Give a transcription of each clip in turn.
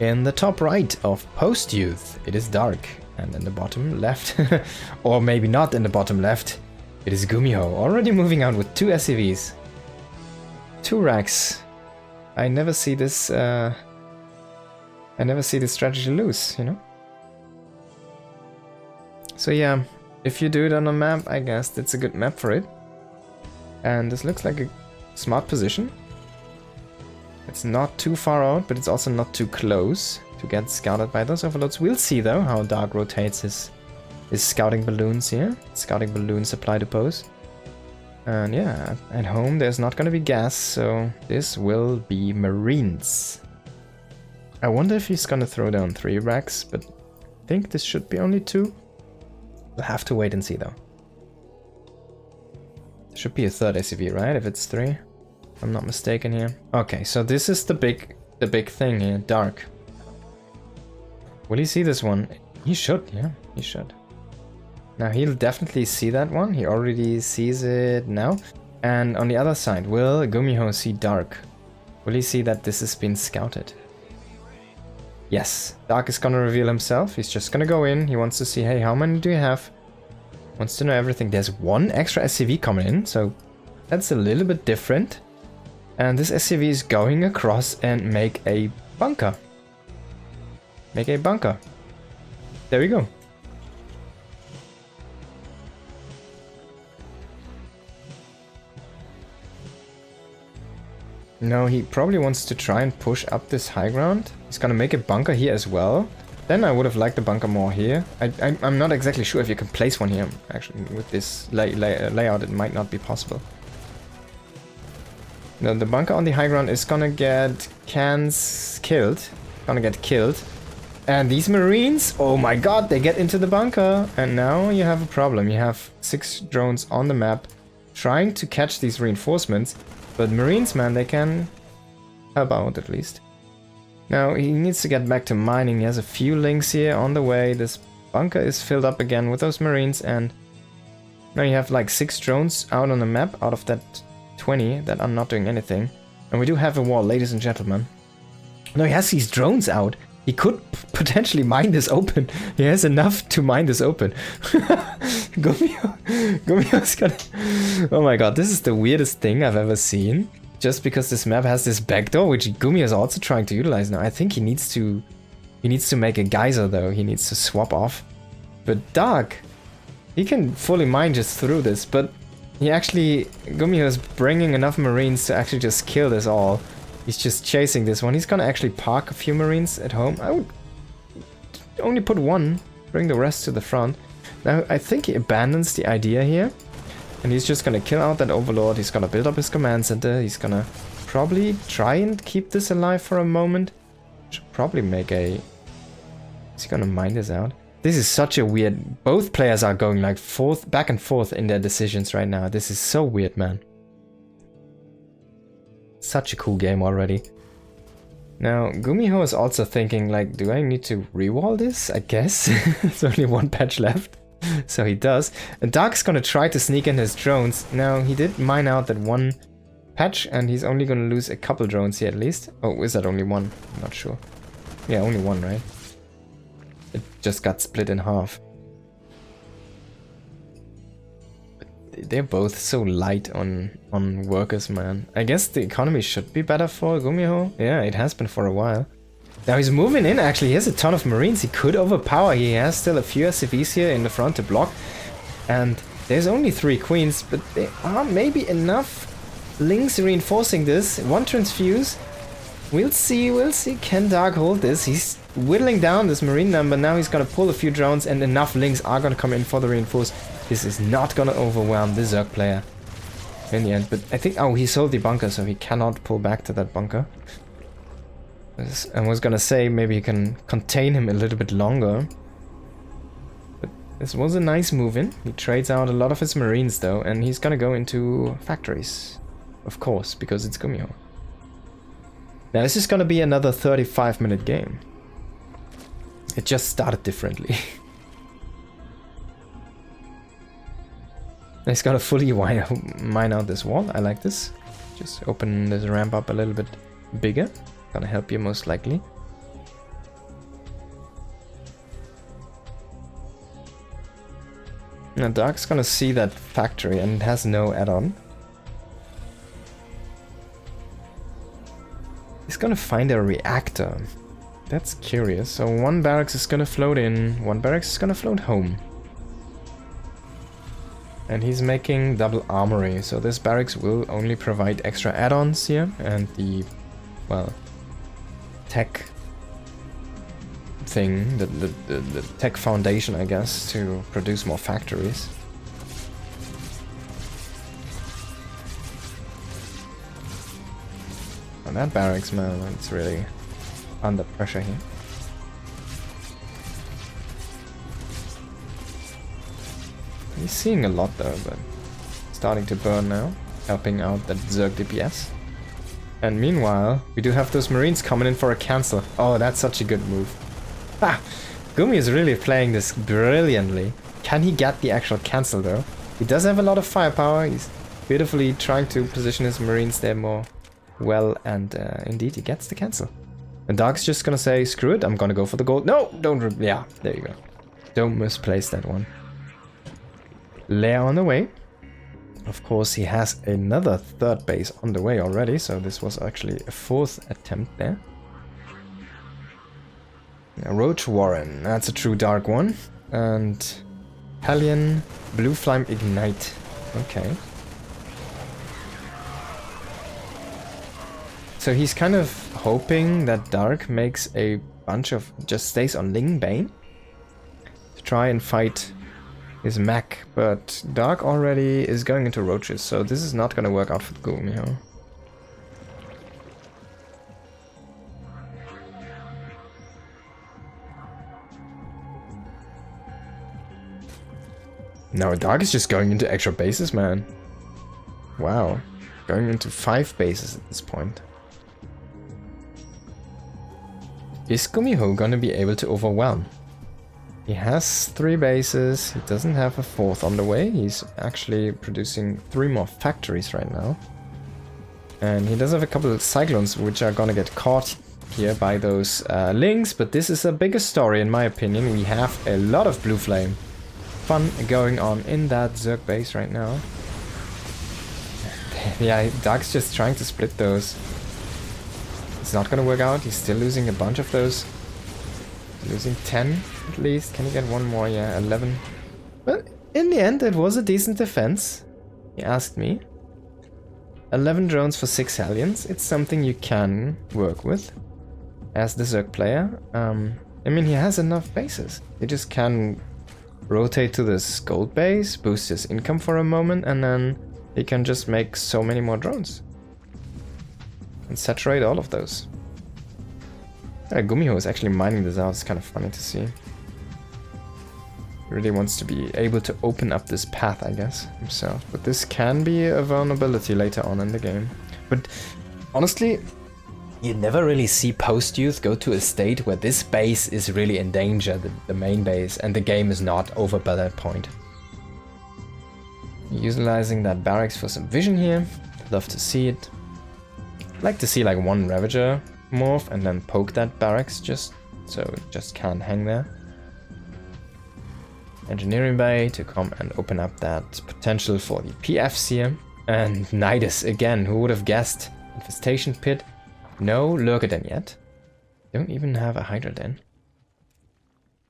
In the top right of Post Youth, it is dark. And in the bottom left, or maybe not in the bottom left, it is Gumiho, already moving out with 2 SCVs. 2 racks. I never see this strategy lose, you know? So yeah, if you do it on a map, I guess it's a good map for it. And this looks like a smart position. It's not too far out, but it's also not too close to get scouted by those overloads. We'll see though how Dark rotates his scouting balloons here. Scouting balloon supply depot. And yeah, at home there's not gonna be gas, so this will be Marines. I wonder if he's gonna throw down 3 racks, but I think this should be only 2. We'll have to wait and see though. Should be a 3rd SCV, right? If it's 3. If I'm not mistaken here. Okay, so this is the big thing here, Dark. Will he see this one? He should, yeah, he should. Now he'll definitely see that one. He already sees it now. And on the other side, will Gumiho see Dark? Will he see that this has been scouted? Yes, Dark is gonna reveal himself. He's just gonna go in. He wants to see, hey, how many do you have? Wants to know everything. There's 1 extra SCV coming in, so that's a little bit different. And this SCV is going across and make a bunker. Make a bunker. There we go. No, he probably wants to try and push up this high ground. He's gonna make a bunker here as well. Then I would have liked the bunker more here. I'm not exactly sure if you can place one here. Actually, with this layout, it might not be possible. No, the bunker on the high ground is gonna get killed. Gonna get killed. And these Marines, oh my god, they get into the bunker. And now you have a problem. You have 6 drones on the map trying to catch these reinforcements. But Marines, man, they can help out at least. Now he needs to get back to mining. He has a few links here on the way. This bunker is filled up again with those Marines. And now you have like 6 drones out on the map out of that 20 that are not doing anything. And we do have a wall, ladies and gentlemen. No, he has these drones out. He could potentially mine this open. He has enough to mine this open. Gumiho's gonna... Oh my god, this is the weirdest thing I've ever seen. Just because this map has this backdoor, which Gumiho is also trying to utilize now. I think he needs to make a geyser though. He needs to swap off. But Dark, he can fully mine just through this. But Gumiho is bringing enough Marines to actually just kill this all. He's just chasing this one. He's gonna actually park a few Marines at home. I would only put 1, bring the rest to the front. Now, I think he abandons the idea here. And he's just gonna kill out that overlord. He's gonna build up his command center. He's gonna probably try and keep this alive for a moment. Should probably make a... Is he gonna mine this out? This is such a weird... Both players are going like back and forth in their decisions right now. This is so weird, man. Such a cool game already. Now, Gumiho is also thinking, like, do I need to rewall this? I guess. There's only 1 patch left. So he does. And Dark's gonna try to sneak in his drones. Now, he did mine out that 1 patch, and he's only gonna lose a couple drones here at least. Oh, is that only 1? I'm not sure. Yeah, only 1, right? It just got split in half. They're both so light on workers, man. I guess the economy should be better for Gumiho. Yeah, it has been for a while. Now he's moving in, actually. He has a ton of Marines. He could overpower. He has still a few SCVs here in the front to block. And there's only 3 queens, but there are maybe enough links reinforcing this. 1 transfuse. We'll see. Can Dark hold this? He's whittling down this Marine number. Now he's gonna pull a few drones, and enough links are gonna come in for the reinforce. This is not gonna overwhelm the Zerg player in the end. But I think... Oh, he sold the bunker, so he cannot pull back to that bunker. I was gonna say maybe he can contain him a little bit longer. But this was a nice move in. He trades out a lot of his Marines though, and he's gonna go into factories. Of course, because it's Gumiho. Now this is gonna be another 35-minute game. It just started differently. He's gotta fully mine out this wall. I like this. Just open this ramp up a little bit bigger. Gonna help you most likely. Now Dark's gonna see that factory and it has no add-on. He's gonna find a reactor. That's curious. So one barracks is gonna float in, one barracks is gonna float home. And he's making double armory, so this barracks will only provide extra add-ons here, and the, well, tech thing, the tech foundation, I guess, to produce more factories. And that barracks, man, it's really under pressure here. He's seeing a lot though, but starting to burn now, helping out that Zerg DPS. And meanwhile, we do have those Marines coming in for a cancel. Oh, that's such a good move. Ah! Gumi is really playing this brilliantly. Can he get the actual cancel though? He does have a lot of firepower, he's beautifully trying to position his Marines there more well, and indeed he gets the cancel. And Dark's just gonna say, screw it, I'm gonna go for the gold. No, don't, yeah, there you go. Don't misplace that one. Lair on the way. Of course, he has another third base on the way already, so this was actually a fourth attempt there. Now, Roach Warren, that's a true Dark one. And Hellion, Blue Flame Ignite. Okay. So he's kind of hoping that Dark makes a bunch of, just stays on Lingbane to try and fight his mech, but Dark already is going into roaches, so this is not going to work out for Gumiho. No, Dark is just going into extra bases, man. Wow. Going into 5 bases at this point. Is Gumiho gonna be able to overwhelm? He has 3 bases, he doesn't have a 4th on the way, he's actually producing 3 more factories right now. And he does have a couple of cyclones which are gonna get caught here by those links, but this is a bigger story in my opinion. We have a lot of blue flame fun going on in that Zerg base right now. Yeah, Dark's just trying to split those. It's not gonna work out, he's still losing a bunch of those. Losing 10 at least. Can he get one more? Yeah, 11. But in the end, it was a decent defense. He asked me. 11 drones for 6 Hellions. It's something you can work with as the Zerg player. I mean, he has enough bases. He just can rotate to this gold base, boost his income for a moment, and then he can just make so many more drones. And saturate all of those. Gumiho is actually mining this out, it's kind of funny to see. He really wants to be able to open up this path, I guess, himself. But this can be a vulnerability later on in the game. But honestly, you never really see post-youth go to a state where this base is really in danger, the main base, and the game is not over by that point. Utilizing that barracks for some vision here, love to see it. I'd like to see like one Ravager morph and then poke that barracks just so it just can't hang there. Engineering bay to come and open up that potential for the PFs here. And Nidus again, who would have guessed? Infestation pit, no Lurker Den yet. Don't even have a Hydra Den.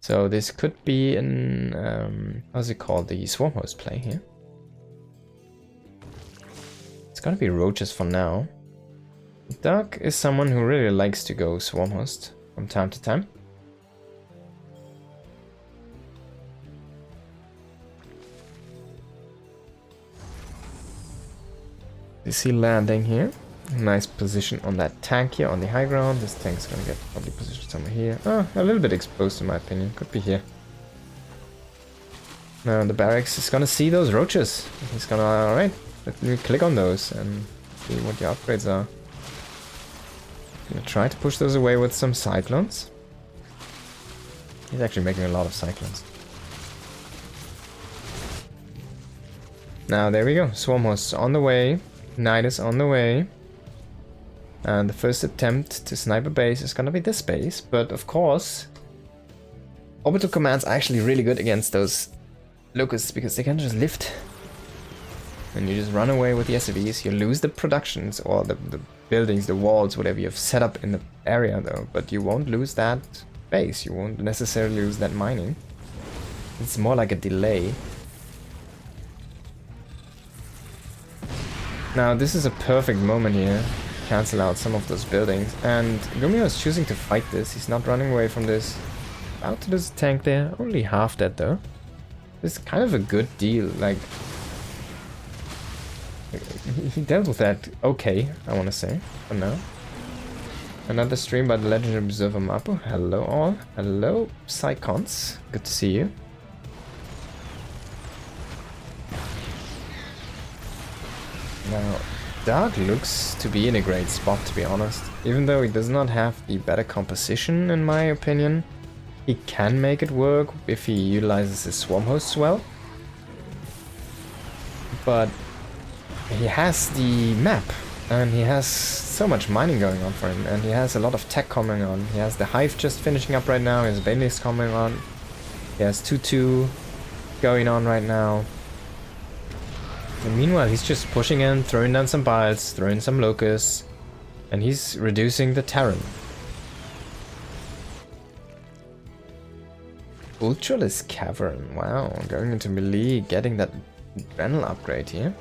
So this could be an how's it called, the Swarm Host play here. It's gonna be roaches for now. Dark is someone who really likes to go Swarm Host from time to time. You see landing here. Nice position on that tank here on the high ground. This tank's gonna get probably positioned somewhere here. Oh, a little bit exposed in my opinion. Could be here. Now the barracks is gonna see those roaches. He's gonna, alright, let me click on those and see what the upgrades are. Gonna try to push those away with some cyclones. He's actually making a lot of cyclones. Now there we go. Swarm hosts on the way. Nidus on the way. And the first attempt to snipe a base is gonna be this base, but of course Orbital Command's actually really good against those locusts because they can just lift. And you just run away with the SCVs. You lose the productions or the buildings, the walls, whatever you've set up in the area though. But you won't lose that base. You won't necessarily lose that mining. It's more like a delay. Now this is a perfect moment here. Cancel out some of those buildings. And Gumiho is choosing to fight this. He's not running away from this. Out to this tank there. Only half dead though. It's kind of a good deal. Like, he dealt with that okay, I want to say, for now. Another stream by the legendary observer Mapu. Hello all. Hello Psychons. Good to see you. Now, Dark looks to be in a great spot, to be honest. Even though he does not have the better composition, in my opinion, he can make it work if he utilizes his swarm hosts well. But he has the map, and he has so much mining going on for him, and he has a lot of tech coming on. He has the Hive just finishing up right now, he has Banelist coming on, he has 2-2 going on right now. And meanwhile, he's just pushing in, throwing down some biles, throwing some locusts, and he's reducing the Terran. Ultralisk Cavern, wow, going into melee, getting that Adrenal upgrade here.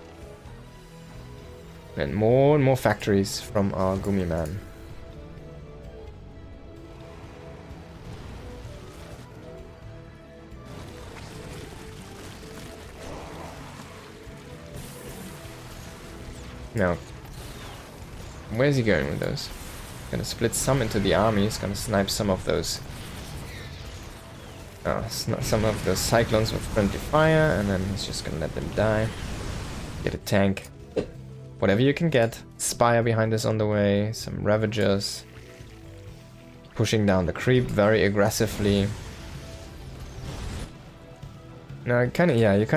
And more factories from our Gumi man. Now, where's he going with those? Gonna split some into the army, he's gonna snipe some of those some of those cyclones with friendly fire, and then he's just gonna let them die. Get a tank. Whatever you can get. Spire behind us on the way, some Ravagers. Pushing down the creep very aggressively. Now, you kind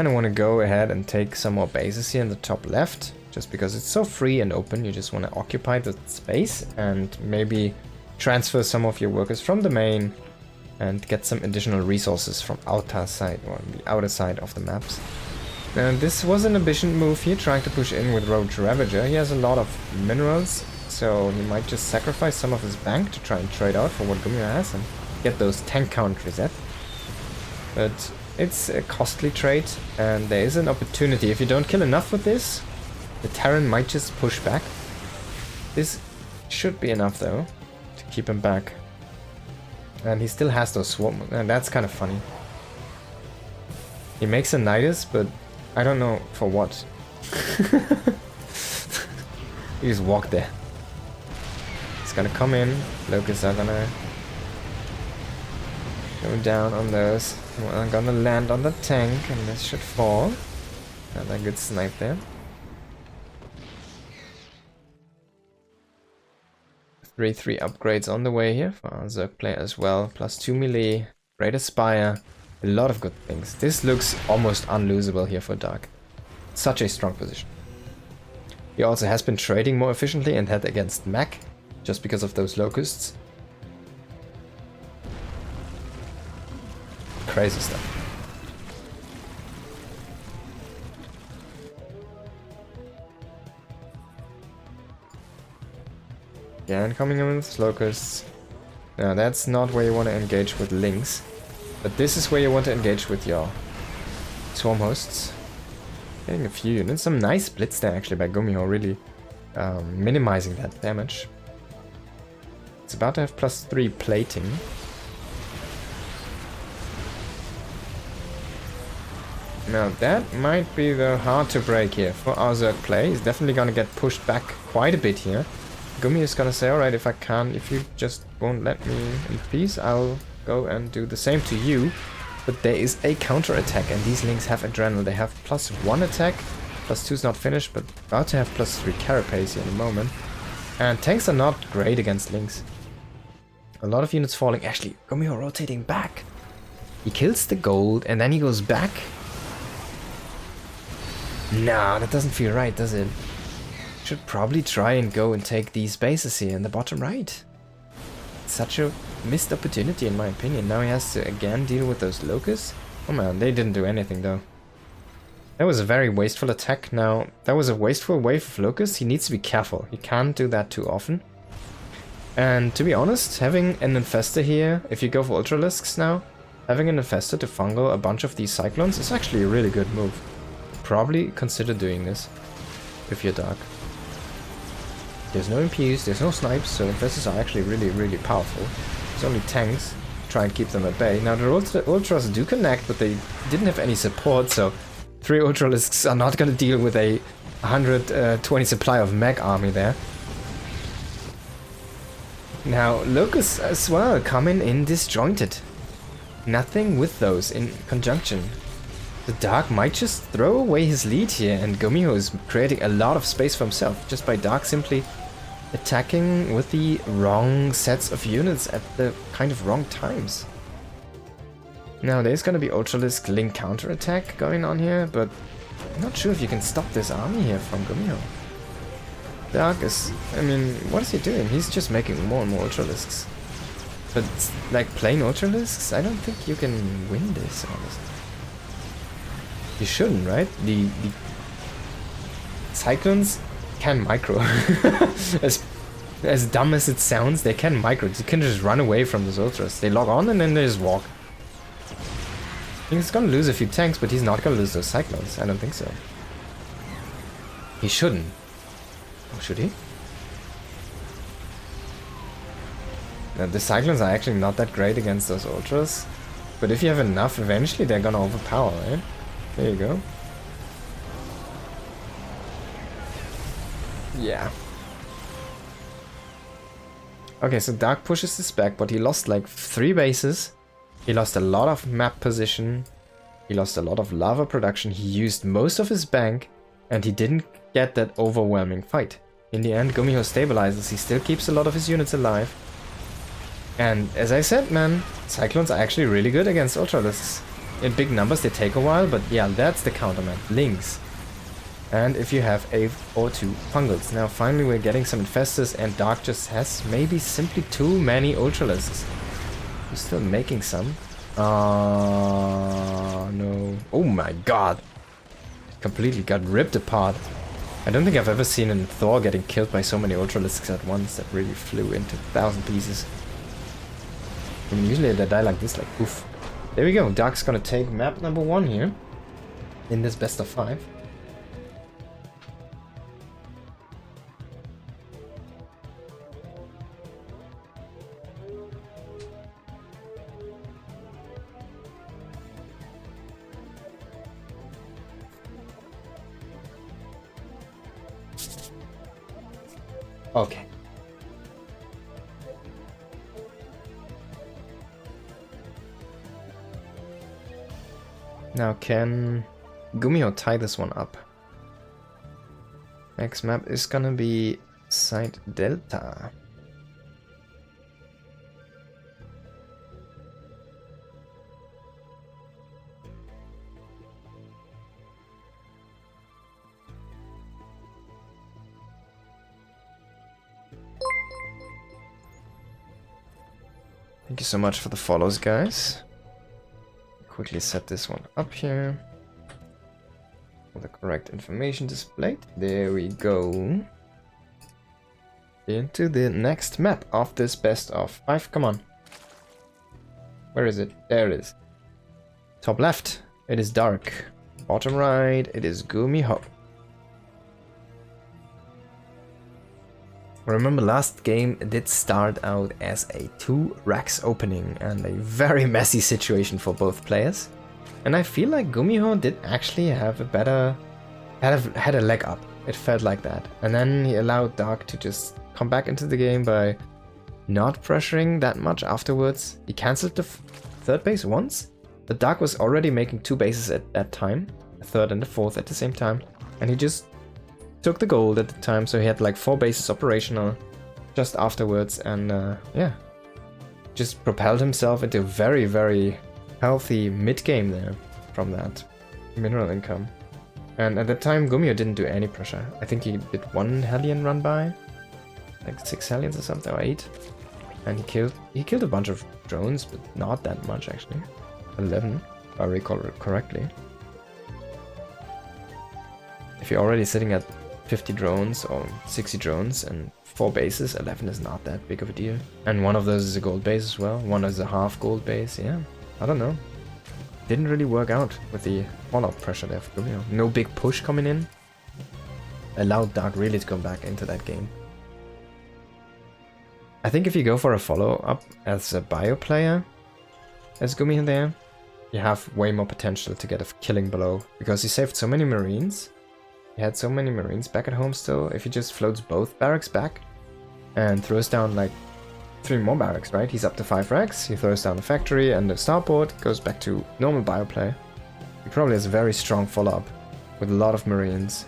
of want to go ahead and take some more bases here in the top left. Just because it's so free and open, you just want to occupy the space and maybe transfer some of your workers from the main and get some additional resources from outer side or the outer side of the maps. And this was an ambition move here, trying to push in with Roach Ravager. He has a lot of minerals, so he might just sacrifice some of his bank to try and trade out for what Gumiho has and get those tank count reset. But it's a costly trade, and there is an opportunity. If you don't kill enough with this, the Terran might just push back. This should be enough though to keep him back. And he still has those swarm, and that's kind of funny. He makes a Nidus, but I don't know for what. He just walked there. He's gonna come in. Locusts are gonna go down on those. I'm gonna land on the tank, and this should fall. Another good snipe there. 3-3 upgrades on the way here for our Zerg player as well. +2 melee, great Aspire, a lot of good things. This looks almost unlosable here for Dark. Such a strong position. He also has been trading more efficiently and had against Mac, just because of those locusts. Crazy stuff. Again, coming in with locusts. Now that's not where you want to engage with links, but this is where you want to engage with your swarm hosts. Getting a few units, some nice splits there actually by Gumiho, really minimizing that damage. It's about to have +3 plating. Now that might be the hard to break here for our Zerg play. He's definitely gonna get pushed back quite a bit here. Gumi is gonna say, alright, if you just won't let me in peace, I'll go and do the same to you. But there is a counter attack, and these links have Adrenal. They have +1 attack, +2 is not finished, but about to have +3 carapace here in a moment. And tanks are not great against links. A lot of units falling. Actually, Gumiho rotating back. He kills the gold, and then he goes back. Nah, that doesn't feel right, does it? Should probably try and go and take these bases here in the bottom right. Such a missed opportunity in my opinion. Now he has to again deal with those locusts. Oh man, they didn't do anything though. That was a very wasteful attack. Now, that was a wasteful wave of Locust. He needs to be careful. He can't do that too often. And to be honest, having an Infestor here, if you go for Ultralisks now, having an Infestor to fungal a bunch of these Cyclones is actually a really good move. Probably consider doing this if you're Dark. There's no impedes, there's no snipes, so Infestors are actually really powerful. There's only tanks. Try and keep them at bay. Now the Ultras do connect, but they didn't have any support, so 3 Ultralisks are not going to deal with a 120 supply of mech army there. Now, Locusts as well coming in disjointed. Nothing with those in conjunction. The Dark might just throw away his lead here, and Gumiho is creating a lot of space for himself, just by Dark simply attacking with the wrong sets of units at the kind of wrong times. Now, there's gonna be Ultralisk Link counterattack going on here, but I'm not sure if you can stop this army here from Gumiho. Dark is... I mean, what is he doing? He's just making more and more Ultralisks. But, like, plain Ultralisks? I don't think you can win this, honestly. You shouldn't, right? The Cyclones can micro. as dumb as it sounds, they can micro. You can just run away from those Ultras. They log on and then they just walk. He's gonna lose a few tanks, but he's not gonna lose those Cyclones. I don't think so. He shouldn't. Oh, should he? Now, the Cyclones are actually not that great against those Ultras. But if you have enough, eventually they're gonna overpower, right? There you go. Yeah. Okay, so Dark pushes this back, but he lost like 3 bases. He lost a lot of map position. He lost a lot of lava production. He used most of his bank, and he didn't get that overwhelming fight. In the end, Gumiho stabilizes. He still keeps a lot of his units alive. And as I said, man, Cyclones are actually really good against Ultralisks. In big numbers, they take a while, but yeah, that's the counter, man. Links. And if you have a or 2 Fungals. Now, finally, we're getting some Infestors, and Dark just has maybe simply too many Ultralisks. He's still making some. No. Oh my god. Completely got ripped apart. I don't think I've ever seen a Thor getting killed by so many Ultralisks at once. That really flew into 1,000 pieces. I mean, usually they die like this, like oof. There we go. Dark's gonna take map number 1 here. In this best of 5. Okay. Now can Gumiho tie this one up? Next map is gonna be Site Delta. Thank you so much for the follows, guys. Quickly set this one up here. For the correct information displayed. There we go. Into the next map of this best of 5. Come on. Where is it? There it is. Top left, it is Dark. Bottom right, it is Gumiho. Remember, last game did start out as a 2 racks opening and a very messy situation for both players. And I feel like Gumiho did actually have a better... had a leg up. It felt like that. And then he allowed Dark to just come back into the game by not pressuring that much afterwards. He cancelled the 3rd base once, but Dark was already making 2 bases at that time. The 3rd and the 4th at the same time. And he just took the gold at the time, so he had like 4 bases operational just afterwards, and yeah, just propelled himself into a very, very healthy mid-game there from that mineral income. And at that time, Gumiho didn't do any pressure. I think he did 1 Hellion run by, like 6 Hellions or something, or 8, and he killed a bunch of drones, but not that much actually. 11. if I recall it correctly. If you're already sitting at 50 drones or 60 drones and 4 bases, 11 is not that big of a deal. And one of those is a gold base as well. One is a half gold base. Yeah, I don't know. Didn't really work out with the fallout pressure there for Gumiho. No big push coming in. Allowed Dark really to come back into that game. I think if you go for a follow-up as a bio player, as Gumiho there, you have way more potential to get a killing blow. Because he saved so many Marines. He had so many Marines back at home still. If he just floats both barracks back and throws down like 3 more barracks, right? He's up to 5 racks. He throws down the factory and the starport, goes back to normal bio play. He probably has a very strong follow-up with a lot of Marines.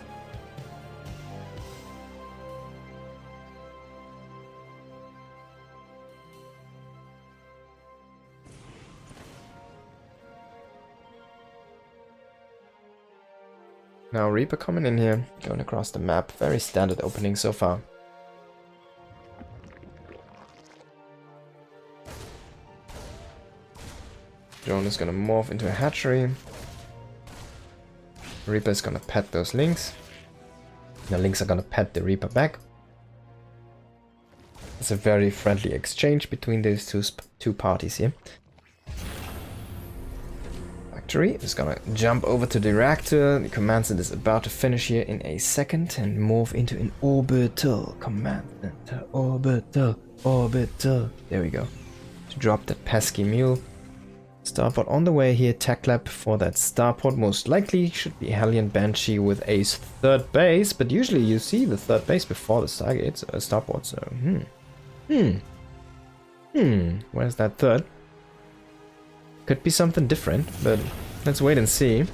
Now Reaper coming in here, going across the map. Very standard opening so far. Drone is gonna morph into a hatchery. Reaper is gonna pet those Lynx. The Lynx are gonna pet the Reaper back. It's a very friendly exchange between those two parties here. Factory is gonna jump over to the reactor. The command center is about to finish here in a second and morph into an orbital. Command center, orbital. There we go. To drop that pesky mule. Starport on the way here. Tech lab for that starport. Most likely should be Hellion Banshee with a 3rd base, but usually you see the 3rd base before the Stargate starport. So where's that 3rd? Could be something different, but let's wait and see. He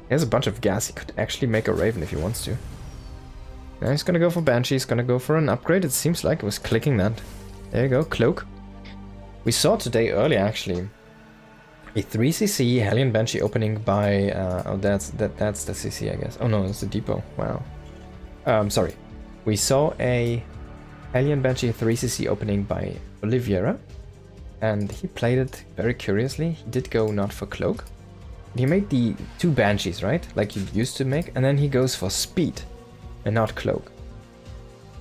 has a bunch of gas. He could actually make a Raven if he wants to. Now he's gonna go for Banshee. He's gonna go for an upgrade. It seems like it was clicking that. There you go, Cloak. We saw today earlier actually a 3cc Hellion Banshee opening by oh that's the CC I guess. Oh no, it's the depot. Wow. Sorry. We saw a Hellion Banshee 3cc opening by Oliveira. And he played it very curiously. He did go not for Cloak. He made the 2 Banshees, right? Like you used to make. And then he goes for Speed and not Cloak.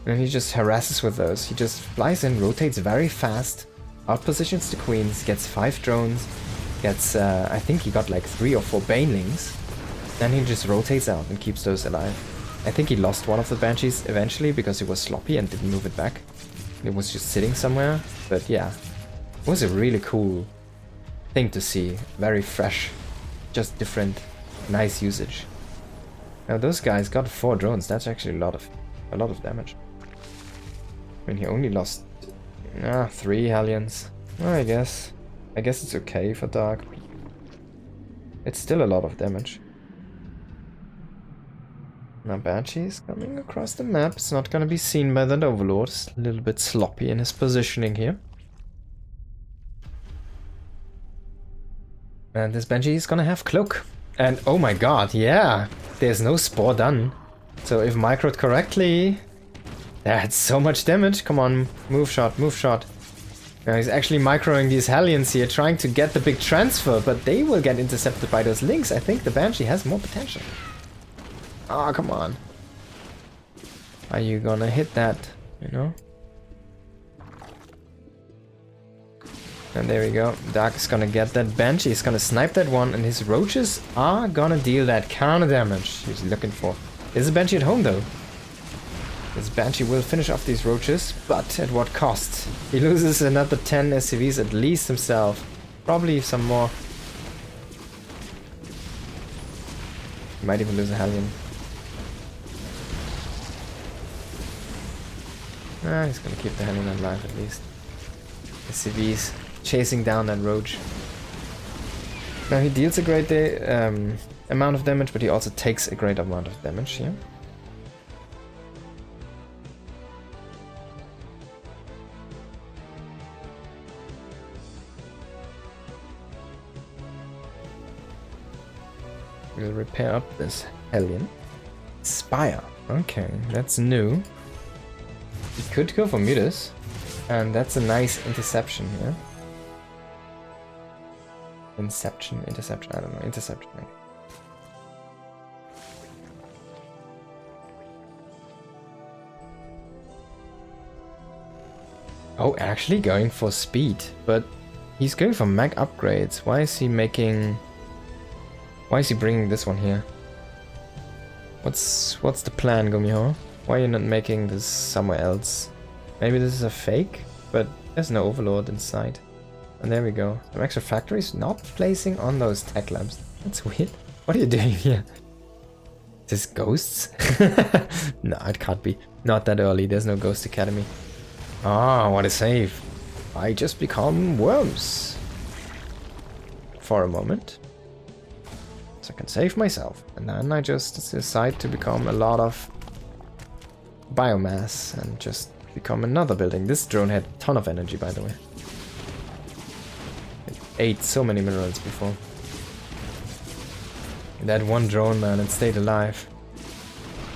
And he just harasses with those. He just flies in, rotates very fast, outpositions the Queens, gets 5 drones, gets, I think he got like 3 or 4 Banelings. Then he just rotates out and keeps those alive. I think he lost one of the Banshees eventually because he was sloppy and didn't move it back. It was just sitting somewhere. But yeah. It was a really cool thing to see. Very fresh, just different, nice usage. Now those guys got 4 drones. That's actually a lot of damage. I mean, he only lost 3 Hellions. Well, I guess it's okay for Dark. It's still a lot of damage. Now Banshee's coming across the map. It's not gonna be seen by that Overlord. It's a little bit sloppy in his positioning here. And this Banshee is gonna have Cloak. And oh my god, yeah! There's no Spore done. So if microed correctly... That's so much damage. Come on, move shot, move shot. Now he's actually microing these Hellions here, trying to get the big transfer, but they will get intercepted by those Lynx. I think the Banshee has more potential. Oh, come on. Are you gonna hit that, you know? And there we go. Dark is gonna get that Banshee. He's gonna snipe that one, and his roaches are gonna deal that counter damage he's looking for. There's a Banshee at home though. This Banshee will finish off these roaches, but at what cost? He loses another 10 SCVs at least himself. Probably some more. He might even lose a Hellion. He's gonna keep the Hellion alive at least. SCVs chasing down that roach. Now he deals a great amount of damage, but he also takes a great amount of damage here. We'll repair up this Hellion. Spire. Okay, that's new. He could go for Midas, and that's a nice interception here. Interception, I don't know, interception. Oh, actually going for speed, but he's going for mag upgrades. Why is he bringing this one here? What's the plan, Gumiho? Why are you not making this somewhere else? Maybe this is a fake, but there's no overlord inside. And there we go. Some extra factories not placing on those tech labs. That's weird. What are you doing here? Is this ghosts? No, it can't be. Not that early. There's no ghost academy. Ah, what a save. I just become worms. For a moment. So I can save myself. And then I just decide to become a lot of biomass and just become another building. This drone had a ton of energy, by the way. It ate so many minerals before. That one drone, man, it stayed alive.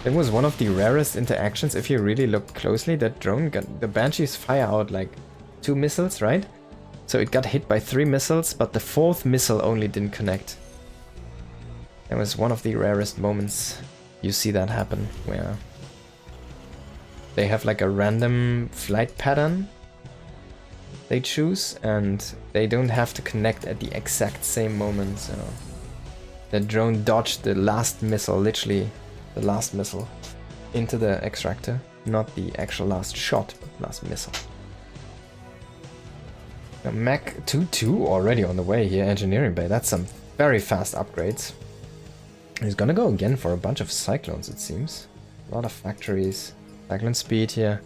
It was one of the rarest interactions. If you really look closely, that drone got... The Banshees fire out like 2 missiles, right? So it got hit by 3 missiles, but the 4th missile only didn't connect. It was one of the rarest moments you see that happen, where they have like a random flight pattern they choose, and they don't have to connect at the exact same moment, so... The drone dodged the last missile, literally the last missile, into the extractor. Not the actual last shot, but last missile. Now, Mach 2-2 already on the way here, engineering bay. That's some very fast upgrades. He's gonna go again for a bunch of cyclones, it seems. A lot of factories. Cyclone speed here.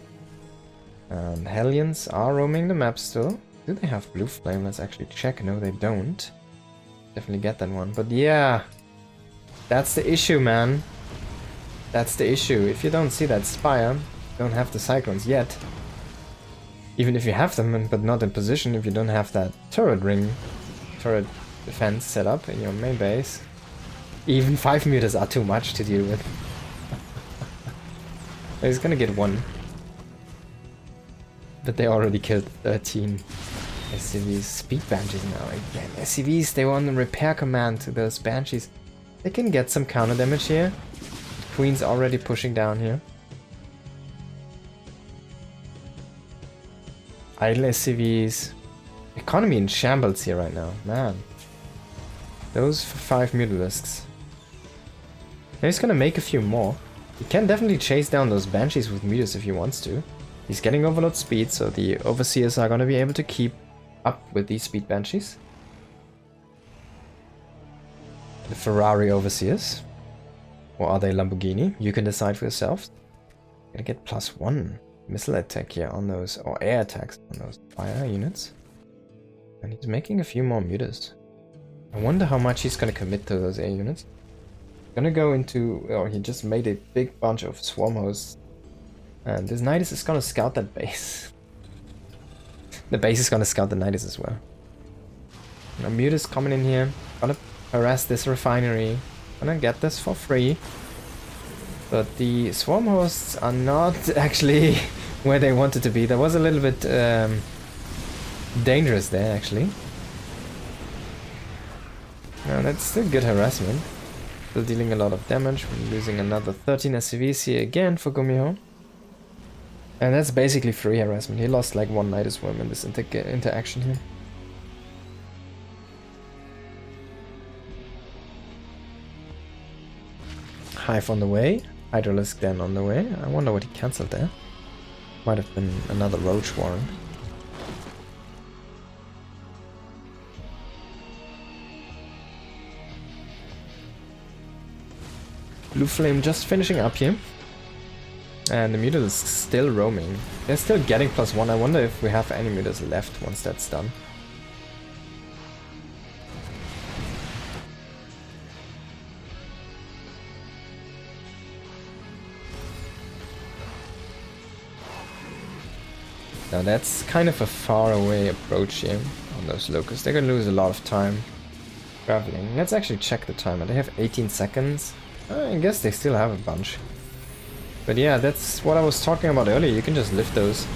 And Hellions are roaming the map still. Do they have blue flame? Let's actually check. No, they don't. Definitely get that one. But yeah, that's the issue, man. That's the issue. If you don't see that spire, don't have the cyclones yet. Even if you have them, but not in position, if you don't have that turret ring, turret defense set up in your main base, even 5 meters are too much to deal with. He's gonna get 1. But they already killed 13. SCVs, speed Banshees now again. SCVs, they were on the repair command to those Banshees. They can get some counter damage here. Queen's already pushing down here. Idle SCVs. Economy in shambles here right now, man. Those 5 mutalisks. Now he's gonna make a few more. He can definitely chase down those Banshees with mutas if he wants to. He's getting overload speed, so the overseers are gonna be able to keep up with these speed Banshees. The Ferrari overseers. Or are they Lamborghini? You can decide for yourself. Gonna get +1 missile attack here on those, or air attacks on those fire units. And he's making a few more mutas. I wonder how much he's gonna commit to those air units. Gonna go into, oh, he just made a big bunch of swarm hosts. And this Nidus is gonna scout that base. The base is gonna scout the Nidus as well. Now Mutas coming in here, gonna harass this refinery, gonna get this for free. But the swarm hosts are not actually where they wanted to be. That was a little bit dangerous there actually. Now that's still good harassment. Still dealing a lot of damage. We're losing another 13 SCVs here again for Gumiho. And that's basically free harassment. He lost like 1 Nidus worm in this interaction here. Hive on the way. Hydralisk then on the way. I wonder what he cancelled there. Might have been another Roach Warren. Blue Flame just finishing up here. And the mutas is still roaming. They're still getting +1. I wonder if we have any mutas left once that's done. Now that's kind of a far away approach here on those locusts. They're gonna lose a lot of time traveling. Let's actually check the timer. They have 18 seconds. I guess they still have a bunch. But yeah, that's what I was talking about earlier. You can just lift those.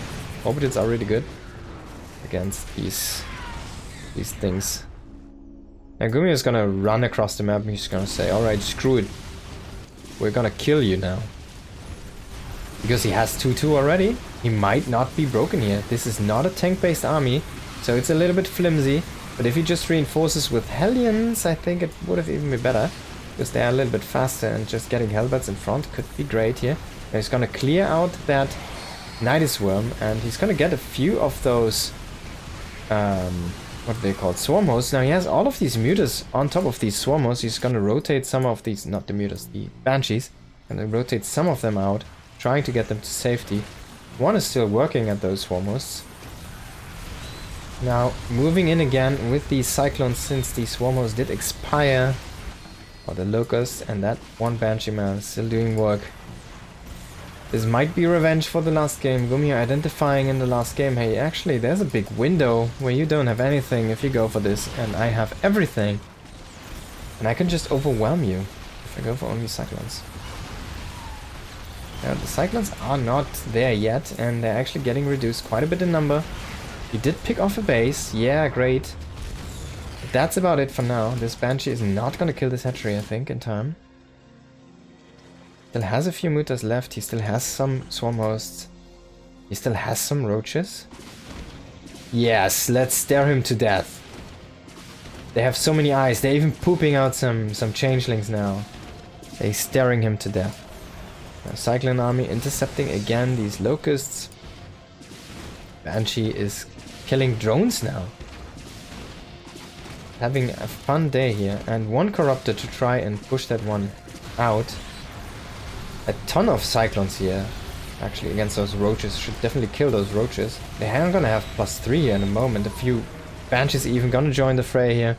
Orbitals are really good against these things. And Gumiho is gonna run across the map and he's gonna say, alright, screw it. We're gonna kill you now. Because he has 2-2 already, he might not be broken here. This is not a tank-based army, so it's a little bit flimsy. But if he just reinforces with Hellions, I think it would have even been better. Because they are a little bit faster and just getting Hellbats in front could be great here. And he's gonna clear out that Nidus Worm and he's gonna get a few of those... what are they called? Swarm hosts. Now he has all of these mutas on top of these swarm hosts. He's gonna rotate some of these, not the mutas, the banshees. And then rotate some of them out, trying to get them to safety. One is still working at those swarm hosts. Now moving in again with these cyclones since these swarm hosts did expire. Or the locusts, and that one banshee man is still doing work. This might be revenge for the last game. Gumiho identifying in the last game, hey, actually there's a big window where you don't have anything if you go for this, and I have everything. And I can just overwhelm you if I go for only cyclones. Now the cyclones are not there yet, and they're actually getting reduced quite a bit in number. You did pick off a base, yeah, great. But that's about it for now. This banshee is not gonna kill this hatchery, I think, in time. Still has a few mutas left, he still has some swarm hosts. He still has some roaches. Yes, let's stare him to death. They have so many eyes, they're even pooping out some changelings now. They're staring him to death. Now, Cyclone army intercepting again these locusts. Banshee is killing drones now. Having a fun day here, and one corruptor to try and push that one out. A ton of cyclones here, actually, against those roaches. Should definitely kill those roaches. They are gonna have +3 here in a moment. A few banshees even gonna join the fray here.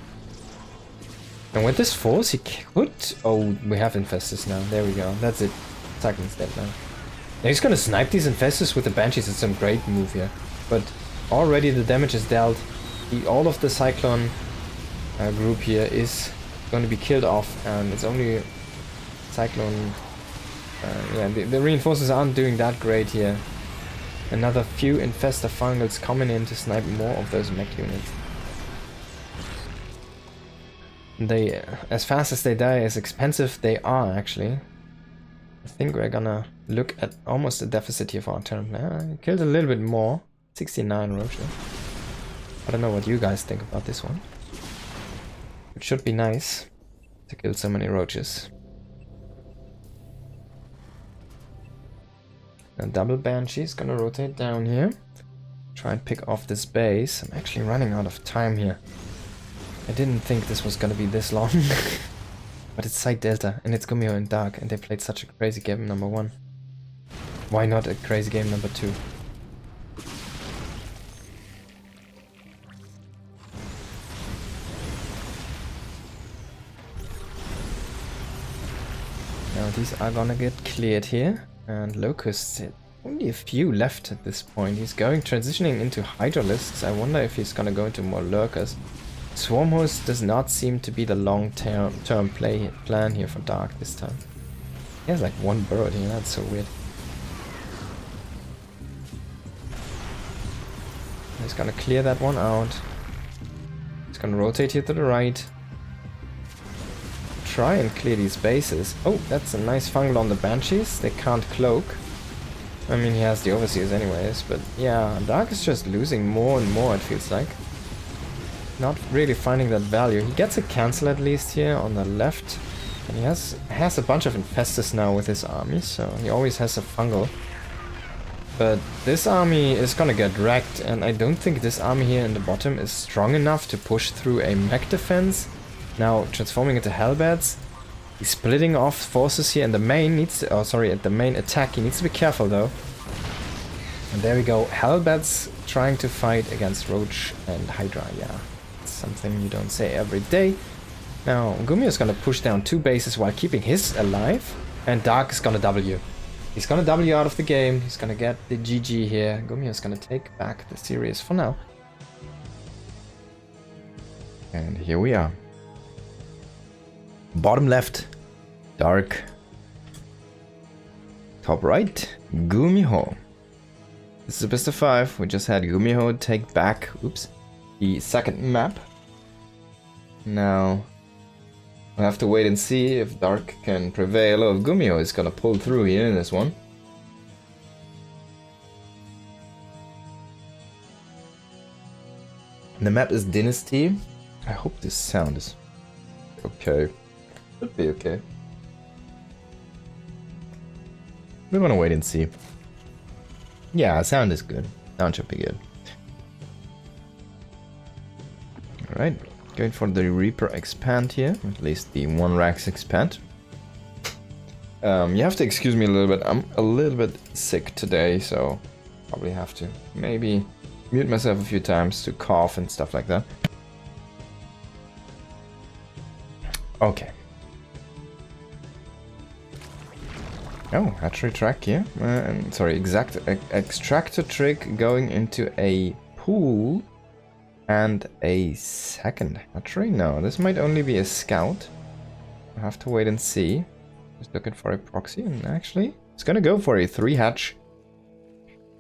And with this force, he could... Oh, we have infestors now. There we go. That's it. Cyclone's dead now. Now he's gonna snipe these infestors with the banshees. It's some great move here. But already the damage is dealt. All of the cyclone group here is going to be killed off, and it's only cyclone... yeah, the reinforcers aren't doing that great here. Another few infestor fungals coming in to snipe more of those mech units. They, as fast as they die, as expensive they are actually. I think we're gonna look at almost a deficit here for our turn. I killed a little bit more, 69 roaches. I don't know what you guys think about this one. It should be nice to kill so many roaches. A double banshee is gonna rotate down here. Try and pick off this base. I'm actually running out of time here. I didn't think this was gonna be this long. But it's Side Delta and it's Gumiho in Dark, and they played such a crazy game number 1. Why not a crazy game number 2? Now these are gonna get cleared here. And Locusts, only a few left at this point. He's transitioning into Hydralisks. I wonder if he's gonna go into more Lurkers. Swarm Host does not seem to be the long-term plan here for Dark this time. He has like one bird here, that's so weird. He's gonna clear that one out. He's gonna rotate here to the right. Try and clear these bases. Oh, that's a nice fungal on the Banshees. They can't cloak. I mean, he has the Overseers anyways, but yeah, Dark is just losing more and more, it feels like. Not really finding that value. He gets a cancel at least here on the left. And he has a bunch of infestors now with his army, so he always has a fungal. But this army is gonna get wrecked, and I don't think this army here in the bottom is strong enough to push through a mech defense. Now transforming into Hellbats. He's splitting off forces here, and the main needs to, at the main attack he needs to be careful though. And there we go, Hellbats trying to fight against Roach and Hydra, yeah. It's something you don't say every day. Now Gumiho is gonna push down 2 bases while keeping his alive, and Dark is gonna W. He's gonna W out of the game, he's gonna get the GG here. Gumiho is gonna take back the series for now. And here we are. Bottom left, Dark. Top right, Gumiho. This is a best of 5. We just had Gumiho take back, the second map. Now, we'll have to wait and see if Dark can prevail or if Gumiho is gonna pull through here in this one. The map is Dynasty. I hope this sound is okay. Should be okay. We wanna wait and see. Yeah, sound is good. Sound should be good. Alright, going for the Reaper expand here. At least the 1 Rax expand. You have to excuse me a little bit. I'm a little bit sick today, so probably have to maybe mute myself a few times to cough and stuff like that. Okay. Oh, hatchery track here. Sorry, extractor trick going into a pool and a second hatchery. No, this might only be a scout. I'll have to wait and see. Just looking for a proxy, and actually, it's gonna go for a 3 hatch.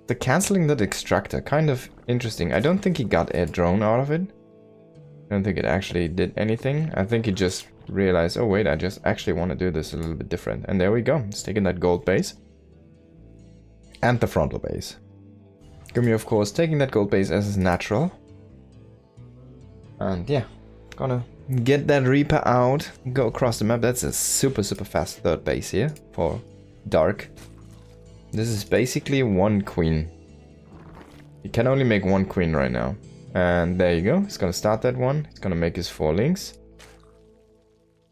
The cancelling that extractor, kind of interesting. I don't think he got a drone out of it. I don't think it actually did anything. I think he just realized, oh wait, I just actually want to do this a little bit different. And there we go. It's taking that gold base. And the frontal base. Gumi, of course, taking that gold base as is natural. And yeah, gonna get that Reaper out, go across the map. That's a super fast 3rd base here for Dark. This is basically 1 queen. You can only make 1 queen right now. And there you go. He's gonna start that one. He's gonna make his 4 links.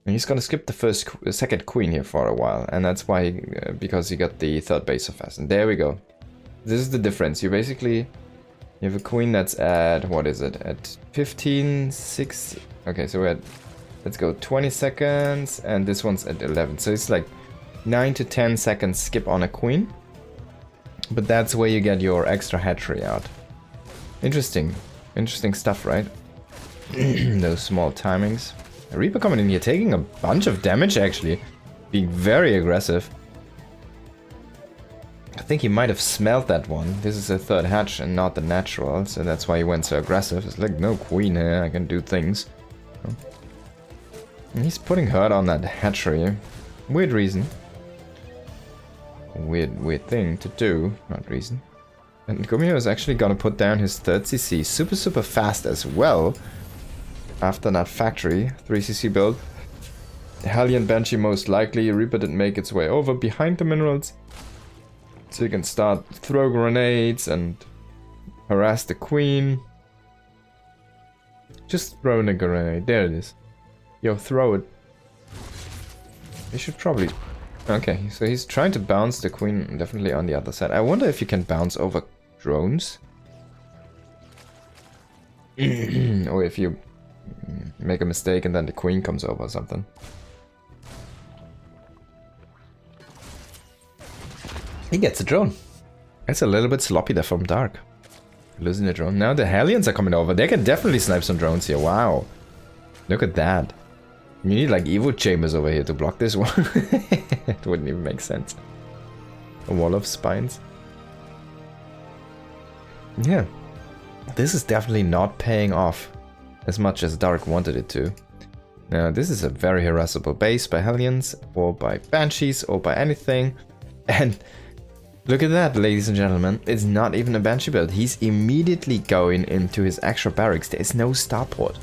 And he's gonna skip the second queen here for a while. And that's why, because he got the 3rd base so fast. And there we go. This is the difference. You basically, you have a queen that's at, what is it? At 15, 6. Okay, so we're at, let's go 20 seconds. And this one's at 11. So it's like 9 to 10 seconds skip on a queen. But that's where you get your extra hatchery out. Interesting. Interesting stuff, right? Those small timings. Reaper coming in here, taking a bunch of damage actually. Being very aggressive. I think he might have smelled that one. This is a 3rd hatch and not the natural, so that's why he went so aggressive. It's like, no queen here, I can do things. And he's putting hurt on that hatchery. Weird reason. Weird thing to do, not reason. And Gumiho is actually gonna put down his 3rd CC super fast as well. After that factory, 3 CC build. The Hellion Banshee most likely. Reaper didn't make its way over behind the minerals. So you can start throw grenades and harass the queen. Just throw in a grenade, there it is. Yo, throw it. You should probably... Okay, so he's trying to bounce the queen definitely on the other side. I wonder if you can bounce over drones. Or if you make a mistake and then the queen comes over or something. He gets a drone. It's a little bit sloppy there from Dark. Losing the drone. Now the Hellions are coming over. They can definitely snipe some drones here. Wow. Look at that. You need like Evo chambers over here to block this one. It wouldn't even make sense. A wall of spines. Yeah. This is definitely not paying off as much as Dark wanted it to. Now this is a very harassable base by Hellions or by Banshees or by anything. And look at that, ladies and gentlemen. It's not even a Banshee build. He's immediately going into his extra barracks. There is no starport.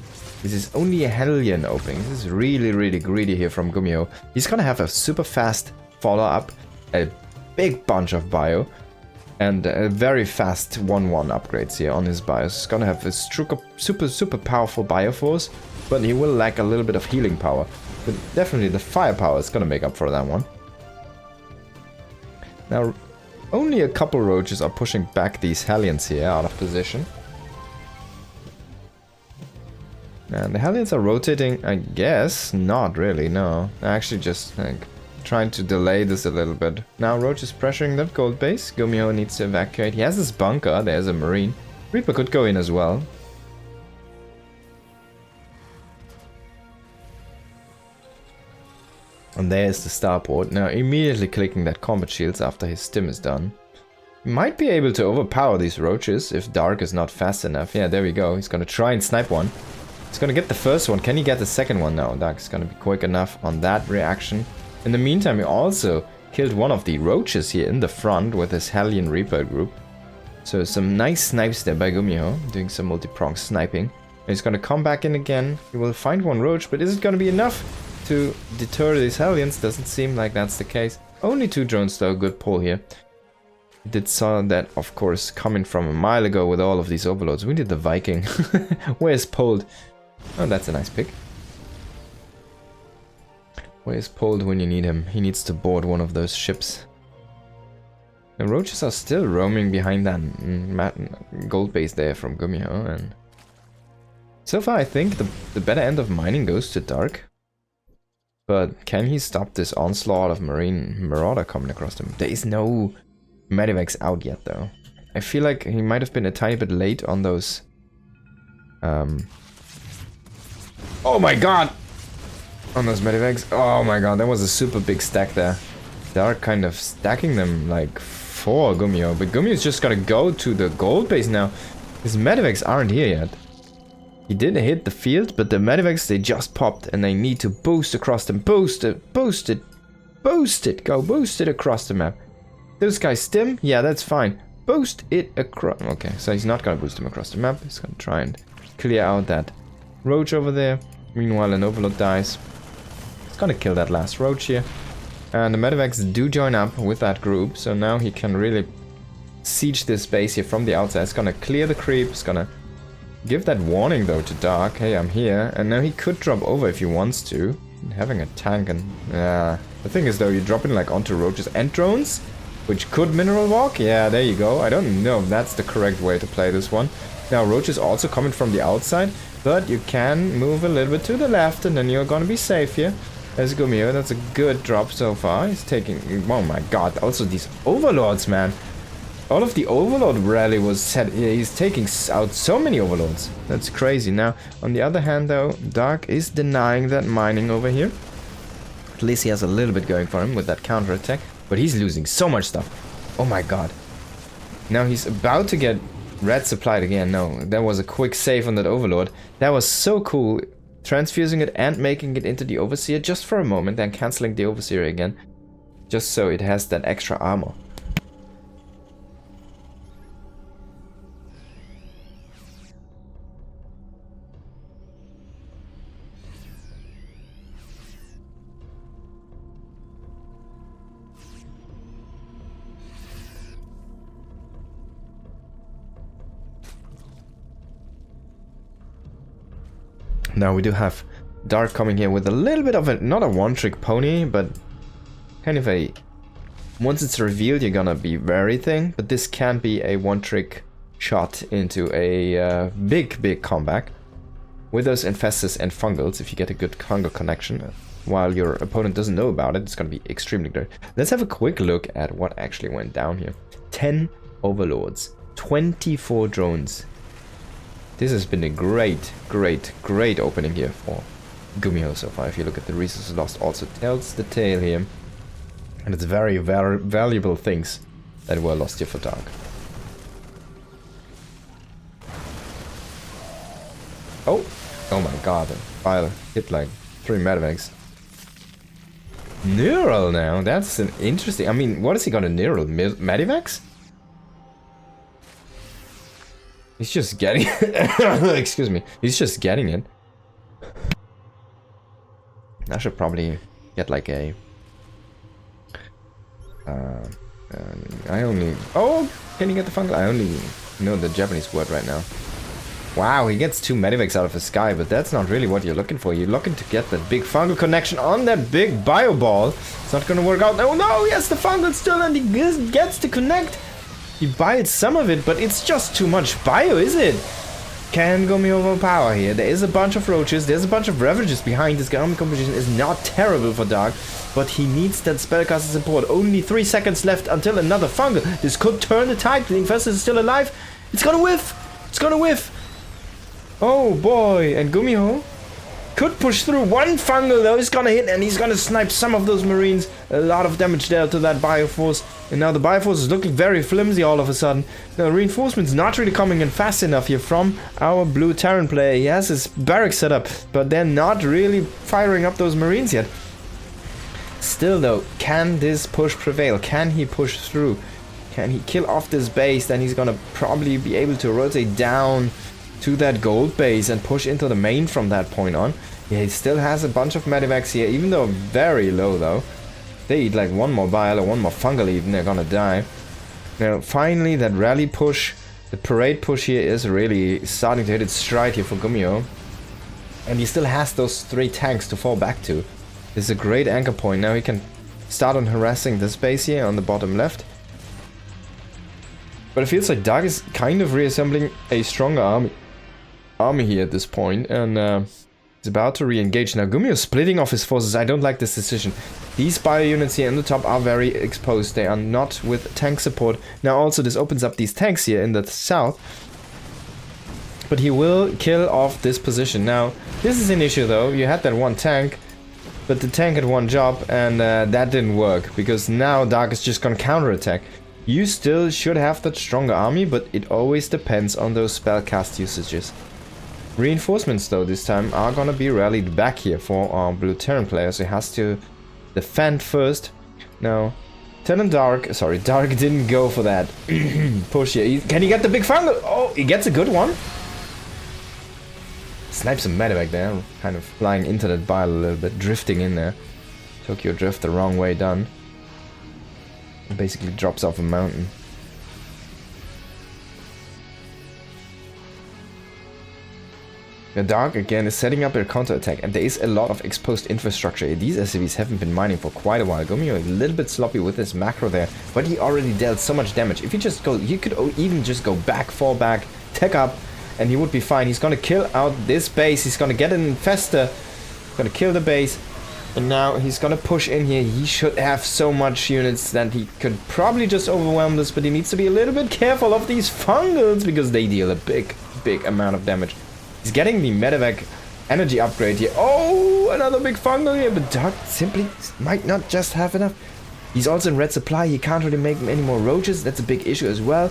This is only a Hellion opening. This is really greedy here from Gumiho. He's gonna have a super fast follow-up, a big bunch of bio, and a very fast 1-1 upgrades here on his bios. He's gonna have a super powerful bio force, but he will lack a little bit of healing power. But definitely the firepower is gonna make up for that one. Now, only a couple roaches are pushing back these Hellions here out of position. And the Hellions are rotating, I guess. Not really, no. They're actually just like trying to delay this a little bit. Now Roach is pressuring that gold base. Gumiho needs to evacuate. He has this bunker. There's a marine. Reaper could go in as well. And there's the starport. Now immediately clicking that combat shields after his stim is done. He might be able to overpower these roaches if Dark is not fast enough. Yeah, there we go. He's gonna try and snipe one. He's gonna get the first one. Can he get the second one? No, Dark's gonna be quick enough on that reaction. In the meantime, he also killed one of the roaches here in the front with his Hellion Reaper group. So some nice snipes there by Gumiho, doing some multi-prong sniping. He's gonna come back in again. He will find one roach, but is it gonna be enough to deter these Hellions? Doesn't seem like that's the case. Only 2 drones though, good pull here. We did saw that, of course, coming from a mile ago with all of these overloads. We did the Viking. Where's pulled? Oh, that's a nice pick. Where's pulled when you need him? He needs to board one of those ships. The roaches are still roaming behind that gold base there from Gumiho, and so far I think the better end of mining goes to Dark. But can he stop this onslaught of Marine Marauder coming across him? There is no Medivacs out yet though. I feel like he might have been a tiny bit late on those. Oh my god! On those Medivacs. Oh my god, that was a super big stack there. Dark kind of stacking them like for Gumiho, but Gumiho's just gotta go to the gold base now. His Medivacs aren't here yet. He did hit the field, but the Medivacs, they just popped and they need to boost across them. Boost it, boost it, boost it, go boost it across the map. Those guys stim? Yeah, that's fine. Boost it across. Okay, so he's not gonna boost him across the map. He's gonna try and clear out that roach over there. Meanwhile, an overload dies. He's gonna kill that last roach here. And the Medivacs do join up with that group, so now he can really siege this base here from the outside. It's gonna clear the creep, it's gonna give that warning though to Dark, hey, I'm here, and now he could drop over if he wants to. Having a tank and... the thing is though, you drop in like onto roaches and drones, which could mineral walk, yeah, there you go. I don't know if that's the correct way to play this one. Now roach is also coming from the outside, but you can move a little bit to the left and then you're gonna be safe here. There's Gumiho, that's a good drop so far. He's taking... oh my god, also these overlords, man. All of the overlord rally was set. He's taking out so many overlords. That's crazy. Now, on the other hand though, Dark is denying that mining over here. At least he has a little bit going for him with that counter attack, but he's losing so much stuff. Oh my god. Now he's about to get red supplied again. No, that was a quick save on that overlord. That was so cool. Transfusing it and making it into the Overseer just for a moment, then cancelling the Overseer again. Just so it has that extra armor. Now we do have Dark coming here with a little bit of a, not a one-trick pony, but kind of a, once it's revealed you're gonna be very thing, but this can be a one-trick shot into a big comeback. With those Infestus and Fungals, if you get a good fungal connection, while your opponent doesn't know about it, it's gonna be extremely good. Let's have a quick look at what actually went down here. 10 Overlords, 24 drones. This has been a great opening here for Gumiho so far. If you look at the resources lost, also tells the tale here. And it's very valuable things that were lost here for Dark. Oh my god, fire hit like 3 Medivacs. Neural now, that's an interesting... I mean, what is he gonna neural? Medivacs? He's just getting it. Excuse me. He's just getting it. I should probably get like a... I only... Oh! Can you get the fungal? I only know the Japanese word right now. Wow, he gets 2 Medivacs out of the sky, but that's not really what you're looking for. You're looking to get that big fungal connection on that big bio ball. It's not gonna work out. Oh no, he has the fungal still and he gets to connect. He bites some of it, but it's just too much bio, is it? Can Gumiho overpower here? There is a bunch of roaches, there's a bunch of ravages behind. This army composition is not terrible for Dark, but he needs that spellcaster support. Only 3 seconds left until another fungal. This could turn the tide. The Infestus is still alive. It's gonna whiff! It's gonna whiff! Oh boy, and Gumiho could push through. 1 fungal though, he's gonna hit and he's gonna snipe some of those marines. A lot of damage there to that Bioforce. And now the Bifrost is looking very flimsy all of a sudden. Now reinforcements not really coming in fast enough here from our blue Terran player. He has his barracks set up, but they're not really firing up those Marines yet. Still though, can this push prevail? Can he push through? Can he kill off this base? Then he's gonna probably be able to rotate down to that gold base and push into the main from that point on. Yeah, he still has a bunch of medevacs here, even though very low though. They eat like one more bile or one more fungal even, they're gonna die. Now finally that rally push, the parade push here is really starting to hit its stride here for Gumiho. And he still has those 3 tanks to fall back to. This is a great anchor point. Now he can start on harassing this base here on the bottom left. But it feels like Dark is kind of reassembling a stronger army here at this point, and he's about to re-engage. Now Gumiho is splitting off his forces. I don't like this decision. These bio units here in the top are very exposed. They are not with tank support. Now also this opens up these tanks here in the south. But he will kill off this position. Now this is an issue though. You had that one tank, but the tank had one job, and that didn't work, because now Dark is just gonna counterattack. You still should have that stronger army, but it always depends on those spellcast usages. Reinforcements though this time are gonna be rallied back here for our blue Terran player, so he has to defend first. Now, Dark didn't go for that push here. Can he get the big fungal? Oh, he gets a good one. Snipes a medevac there, kind of flying into that bile a little bit, drifting in there. Tokyo drift the wrong way done. Basically drops off a mountain. The Dark again is setting up their counterattack, and there is a lot of exposed infrastructure. These SCVs haven't been mining for quite a while. Gumiho a little bit sloppy with his macro there, but he already dealt so much damage. If you just go, you could even just go back, fall back, tech up, and he would be fine. He's gonna kill out this base. He's gonna get an infester, gonna kill the base. And now he's gonna push in here. He should have so much units that he could probably just overwhelm this, but he needs to be a little bit careful of these fungals because they deal a big amount of damage. He's getting the medevac energy upgrade here. Oh, another big fungal here, but Dark simply might not just have enough. He's also in red supply. He can't really make any more roaches. That's a big issue as well.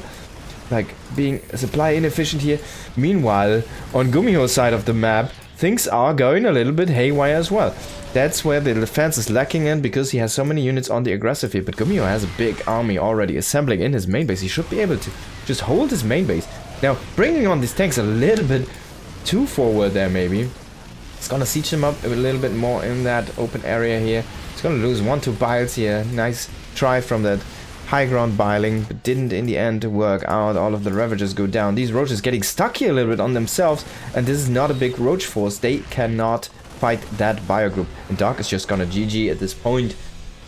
Like being supply inefficient here. Meanwhile, on Gumiho's side of the map, things are going a little bit haywire as well. That's where the defense is lacking in, because he has so many units on the aggressive here. But Gumiho has a big army already assembling in his main base. He should be able to just hold his main base. Now, bringing on these tanks a little bit too forward there maybe. It's gonna siege him up a little bit more in that open area here. He's gonna lose 1-2 biles here. Nice try from that high ground biling, but didn't in the end work out. All of the Ravagers go down. These roaches getting stuck here a little bit on themselves, and this is not a big roach force. They cannot fight that bio group, and Dark is just gonna GG at this point.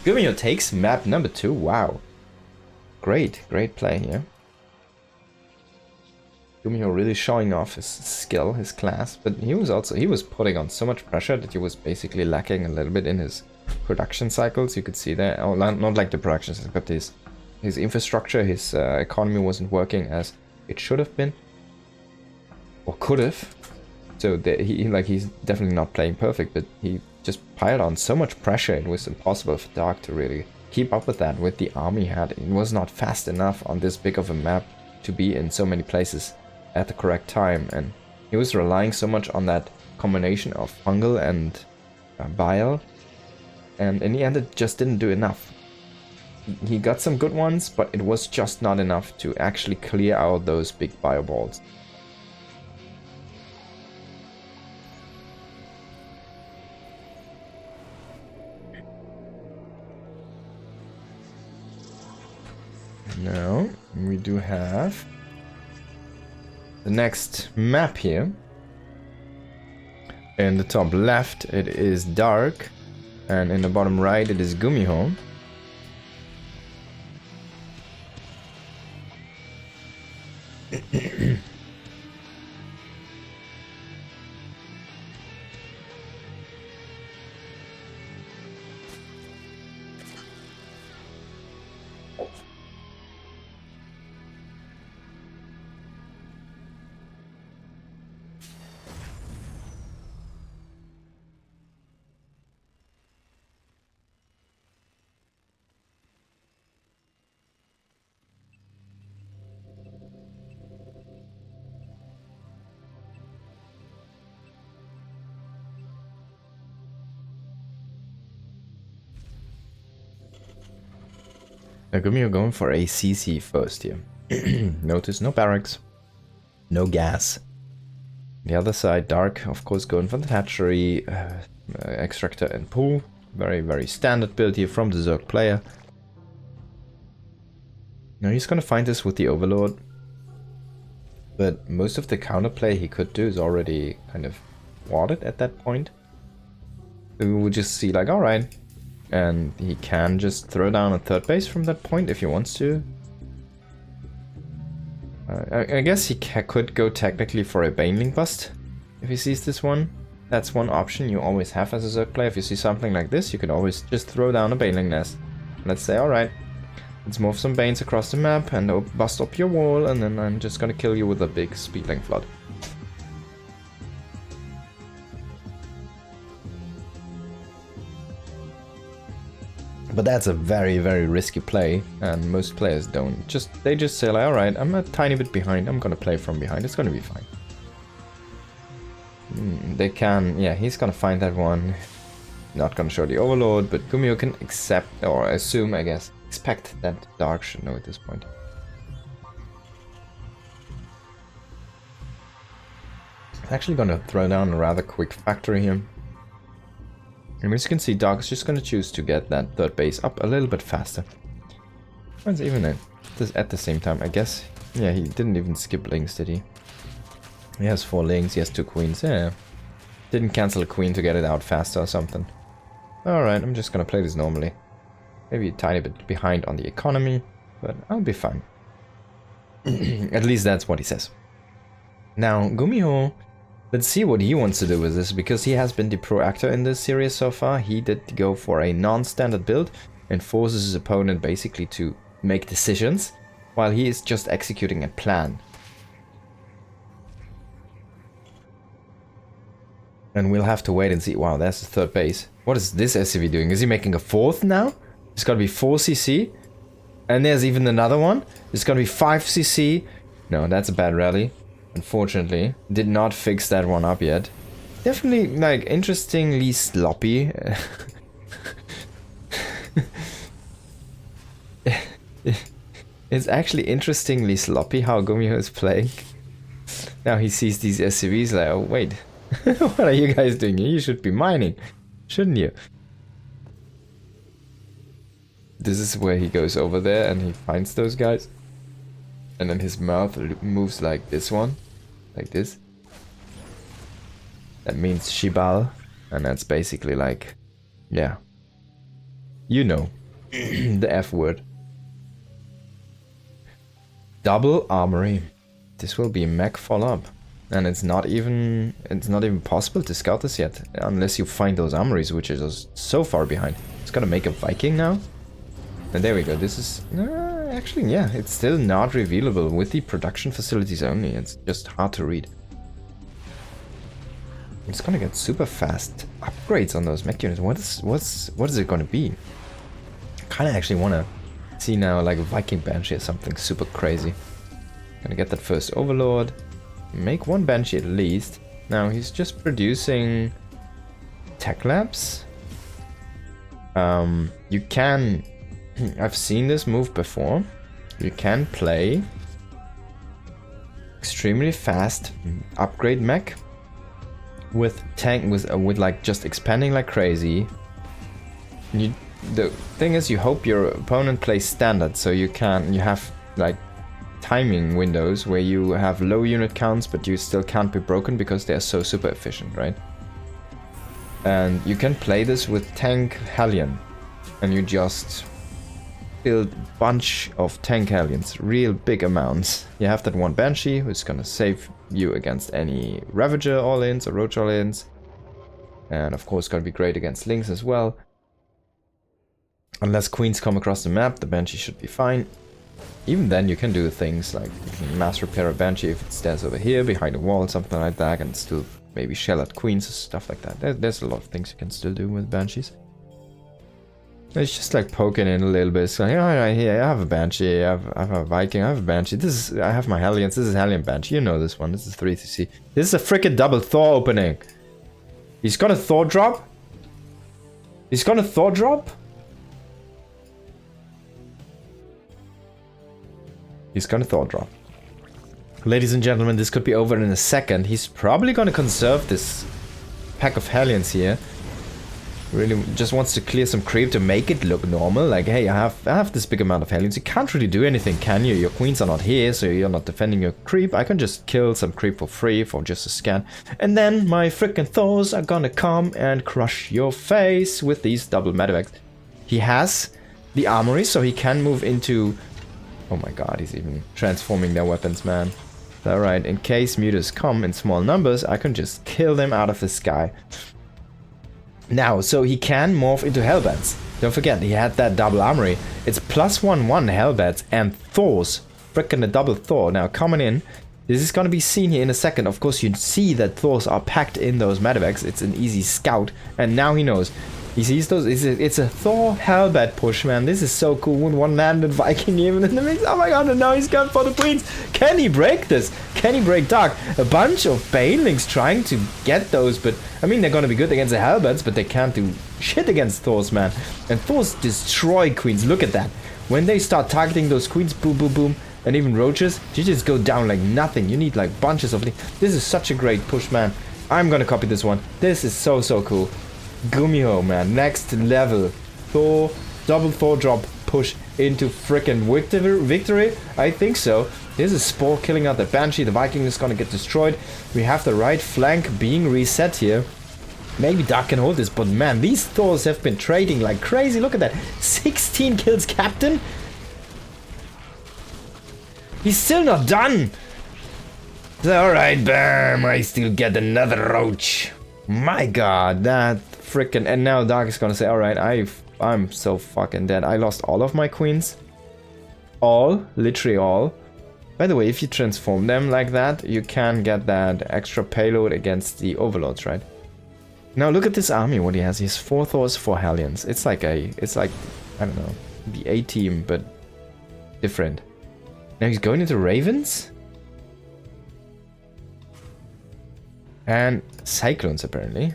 Gumiho takes map number 2. Wow, great play here. Gumiho really showing off his skill, his class, but he was putting on so much pressure that he was basically lacking a little bit in his production cycles. You could see there, oh, not like the production cycles, but his infrastructure, his economy wasn't working as it should have been, or could have. So he's definitely not playing perfect, but he just piled on so much pressure. It was impossible for Dark to really keep up with that with the army he had. It was not fast enough on this big of a map to be in so many places at the correct time, and he was relying so much on that combination of fungal and bile, and in the end it just didn't do enough. He got some good ones, but it was just not enough to actually clear out those big bio balls. Now we do have the next map here. In the top left it is Dark, and in the bottom right it is Gumiho. Gumiho going for a CC first here. Notice no barracks, no gas. The other side, Dark, of course, going for the hatchery, extractor and pool. Very, very standard build here from the Zerg player. Now he's gonna find this with the Overlord. But most of the counterplay he could do is already kind of watered at that point. So we would just see like, alright. And he can just throw down a third base from that point if he wants to. I guess he could go technically for a Baneling bust if he sees this one. That's one option you always have as a Zerg player. If you see something like this, you can always just throw down a Baneling nest. Let's say, alright, let's move some Banes across the map and bust up your wall, and then I'm just gonna kill you with a big Speedling flood. But that's a very, very risky play, and most players don't. They just say like, alright, I'm a tiny bit behind, I'm gonna play from behind, it's gonna be fine. They can, yeah, he's gonna find that one. Not gonna show the Overlord, but Gumiho can accept, or assume, I guess, expect that Dark should know at this point. I'm actually gonna throw down a rather quick factory here. And as you can see, Dark is just going to choose to get that third base up a little bit faster. What's even at the same time, I guess. Yeah, he didn't even skip links, did he? He has 4 links, he has 2 queens, yeah. Didn't cancel a queen to get it out faster or something. Alright, I'm just going to play this normally. Maybe a tiny bit behind on the economy, but I'll be fine. At least that's what he says. Now, Gumiho... Let's see what he wants to do with this, because he has been the pro actor in this series so far. He did go for a non-standard build and forces his opponent basically to make decisions, while he is just executing a plan. And we'll have to wait and see. Wow, that's the third base. What is this SCV doing? Is he making a fourth now? It's gotta be 4 CC. And there's even another one. It's gonna be 5 CC. No, that's a bad rally. Unfortunately, did not fix that one up yet. Definitely, like, interestingly sloppy. It's actually interestingly sloppy how Gumiho is playing. Now he sees these SCVs like, oh wait, what are you guys doing here? You should be mining, shouldn't you? This is where he goes over there and he finds those guys. And then his mouth moves like this one. Like this. That means Shibal. And that's basically like... Yeah. You know. The F word. Double armory. This will be a mech follow-up. And it's not even possible to scout this yet. Unless you find those armories, which are just so far behind. It's gonna make a Viking now. And there we go. This is... actually, yeah, it's still not revealable with the production facilities only. It's just hard to read. It's gonna get super fast upgrades on those mech units. What is it gonna be? I kinda actually wanna see now like a Viking Banshee or something super crazy. Gonna get that first Overlord. Make 1 Banshee at least. Now he's just producing tech labs. You can... I've seen this move before. You can play extremely fast upgrade mech with tank with like just expanding like crazy. The thing is, you hope your opponent plays standard, so you have like timing windows where you have low unit counts, but you still can't be broken because they are so super efficient, right? And you can play this with tank Hellion, and you just build a bunch of tank Hellions, real big amounts. You have that 1 Banshee who's gonna save you against any Ravager all-ins or Roach all-ins. And of course gonna be great against Lynx as well. Unless Queens come across the map, the Banshee should be fine. Even then you can do things like you can mass repair a Banshee if it stands over here behind a wall, something like that, and still maybe shell at Queens, stuff like that. There's a lot of things you can still do with Banshees. It's just like poking in a little bit. So, yeah, right here, I have a Banshee, I have a Viking, I have a Banshee. I have my Hellions, this is Hellion Banshee. You know this one, this is 3CC. This is a freaking double Thor opening. He's got a Thor drop? He's got a Thor drop? He's gonna THORDROP. Ladies and gentlemen, this could be over in a second. He's probably gonna conserve this pack of Hellions here. Really just wants to clear some creep to make it look normal. Like, hey, I have this big amount of Hellions. You can't really do anything, can you? Your queens are not here, so you're not defending your creep. I can just kill some creep for free for just a scan. And then my freaking Thors are gonna come and crush your face with these double medevacs. He has the armory, so he can move into... Oh my god, he's even transforming their weapons, man. Alright, in case mutas come in small numbers, I can just kill them out of the sky. Now, so he can morph into Hellbats. Don't forget, he had that double armory. It's +1/1 Hellbats and Thors. Frickin' a double Thor. Now, coming in. This is gonna be seen here in a second. Of course, you see that Thors are packed in those medevacs. It's an easy scout. And now he knows. He sees those. It's a Thor Hellbat push, man. This is so cool. One landed Viking even in the mix. Oh my god, and now he's gone for the queens. Can he break this? Can he break Dark? A bunch of Banelings trying to get those, but I mean, they're gonna be good against the Hellbats, but they can't do shit against Thors, man. And Thors destroy queens. Look at that. When they start targeting those queens, boom, boom, boom, and even roaches, you just go down like nothing. You need like bunches of... This is such a great push, man. I'm gonna copy this one. This is so, so cool. Gumiho, man, next level. Thor, double THORDROP push into frickin' victory? I think so. There's a Spore killing out the Banshee. The Viking is gonna get destroyed. We have the right flank being reset here. Maybe Dark can hold this, but man, these Thors have been trading like crazy. Look at that. 16 kills, Captain. He's still not done. Alright, bam. I still get another roach. My god, that frickin'... And now Dark is gonna say, alright, I'm so fucking dead. I lost all of my queens. All. Literally all. By the way, if you transform them like that, you can get that extra payload against the overlords, right? Now look at this army, what he has. He has 4 Thors, 4 Hellions. It's like, I don't know, the A-team, but different. Now he's going into Ravens? And Cyclones, apparently.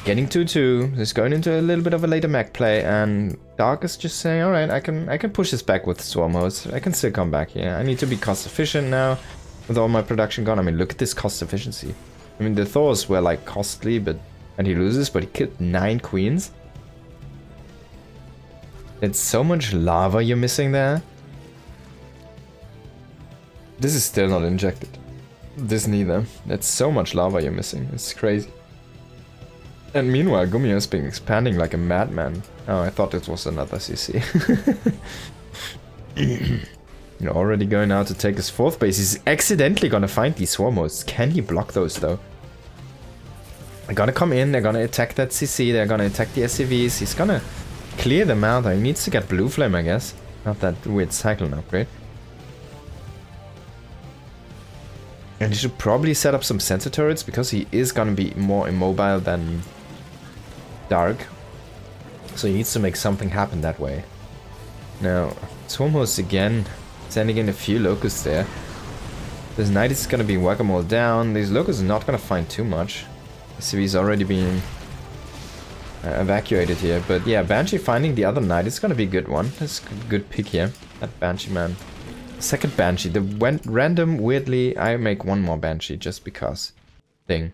Getting 2-2. He's going into a little bit of a later mech play, and Dark is just saying, alright, I can push this back with Swarm Hosts. I can still come back here. I need to be cost efficient now with all my production gone. I mean, look at this cost efficiency. I mean, the Thors were like costly, and he loses, but he killed 9 queens. It's so much lava you're missing there. This is still not injected. This neither. That's so much lava you're missing. It's crazy. And meanwhile, Gumiho has been expanding like a madman. Oh, I thought it was another CC. You're already going out to take his 4th base. He's accidentally gonna find these Swarm Hosts. Can he block those though? They're gonna come in, they're gonna attack that CC, they're gonna attack the SCVs. He's gonna clear them out. He needs to get Blue Flame, I guess. Not that weird Cyclone upgrade. And he should probably set up some sensor turrets, because he is gonna be more immobile than Dark. So he needs to make something happen that way. Now, Swarm Hosts again, sending in a few Locusts there. This Knight is gonna be Whack-A-Mole down. These Locusts are not gonna find too much. CV is already being evacuated here. But yeah, Banshee finding the other Knight is gonna be a good one. That's a good pick here. That Banshee, man. Second Banshee. The random, weirdly, I make one more Banshee just because thing.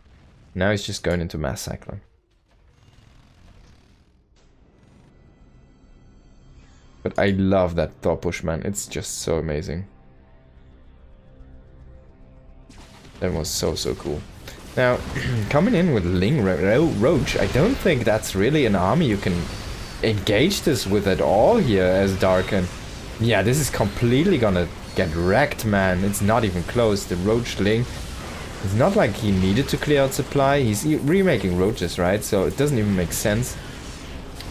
Now he's just going into Mass Cyclone. But I love that Thor push, man. It's just so amazing. That was so, so cool. Now, coming in with Ling Roach, I don't think that's really an army you can engage this with at all here as Dark. And yeah, this is completely gonna get wrecked, man. It's not even close. The Roach Ling, it's not like he needed to clear out supply. He's remaking Roaches, right? So it doesn't even make sense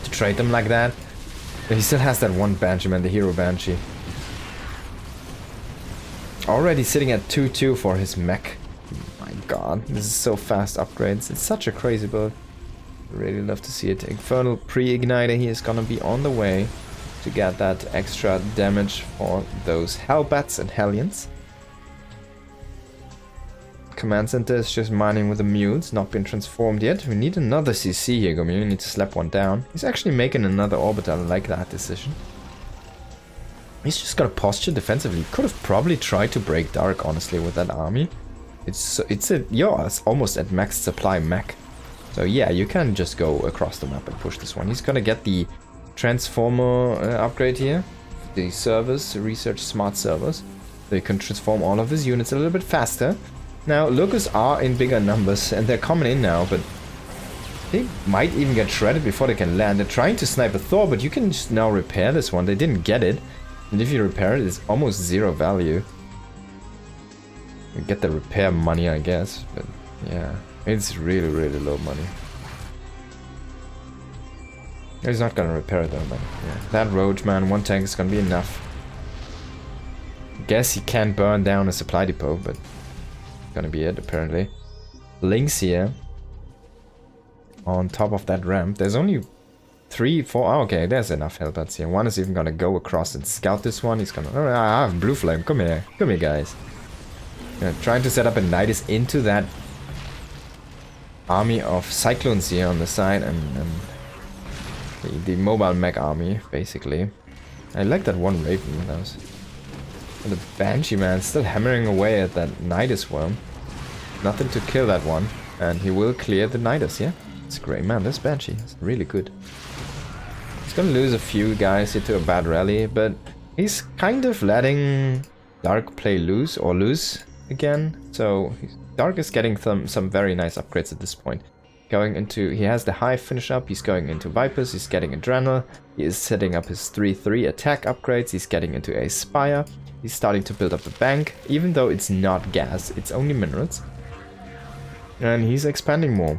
to trade them like that. But he still has that one Banshee, man, the Hero Banshee. Already sitting at 2-2 for his mech. My god, this is so fast upgrades. It's such a crazy build. Really love to see it. Infernal Pre-Igniter, he is gonna be on the way to get that extra damage for those Hellbats and Hellions. Command Center is just mining with the mules, not been transformed yet. We need another CC here, Gumiho. We need to slap one down. He's actually making another orbiter. I like that decision. He's just got a posture defensively. Could have probably tried to break dark, honestly, with that army. It's almost at max supply mech. So yeah, you can just go across the map and push this one. He's gonna get the transformer upgrade here. The servers, research smart servers. They can transform all of his units a little bit faster. Now, locusts are in bigger numbers and they're coming in now, but they might even get shredded before they can land. They're trying to snipe a Thor, but you can just now repair this one. They didn't get it. And if you repair it, it's almost zero value. You get the repair money, I guess, but yeah, it's really, really low money. He's not gonna repair it though, but yeah. That roach, man, one tank is gonna be enough. Guess he can burn down a supply depot, but gonna be it apparently. Lynx here on top of that ramp. There's only 3, 4. Oh, okay, there's enough Hellbats here. One is even gonna go across and scout this one. He's gonna. Oh, I have blue flame. Come here, guys. Yeah, trying to set up a Nidus into that army of cyclones here on the side and the mobile mech army basically. I like that one Raven. That was. And the Banshee, man, still hammering away at that Nidus worm. Nothing to kill that one. And he will clear the Nidus, yeah? It's great, man. This Banshee is really good. He's gonna lose a few guys here to a bad rally, but he's kind of letting Dark play loose again. So Dark is getting some very nice upgrades at this point. Going into, he has the Hive finish up, he's going into Vipers, he's getting Adrenal, he is setting up his 3-3 attack upgrades, he's getting into a Spire, he's starting to build up a bank, even though it's not gas, it's only minerals. And he's expanding more.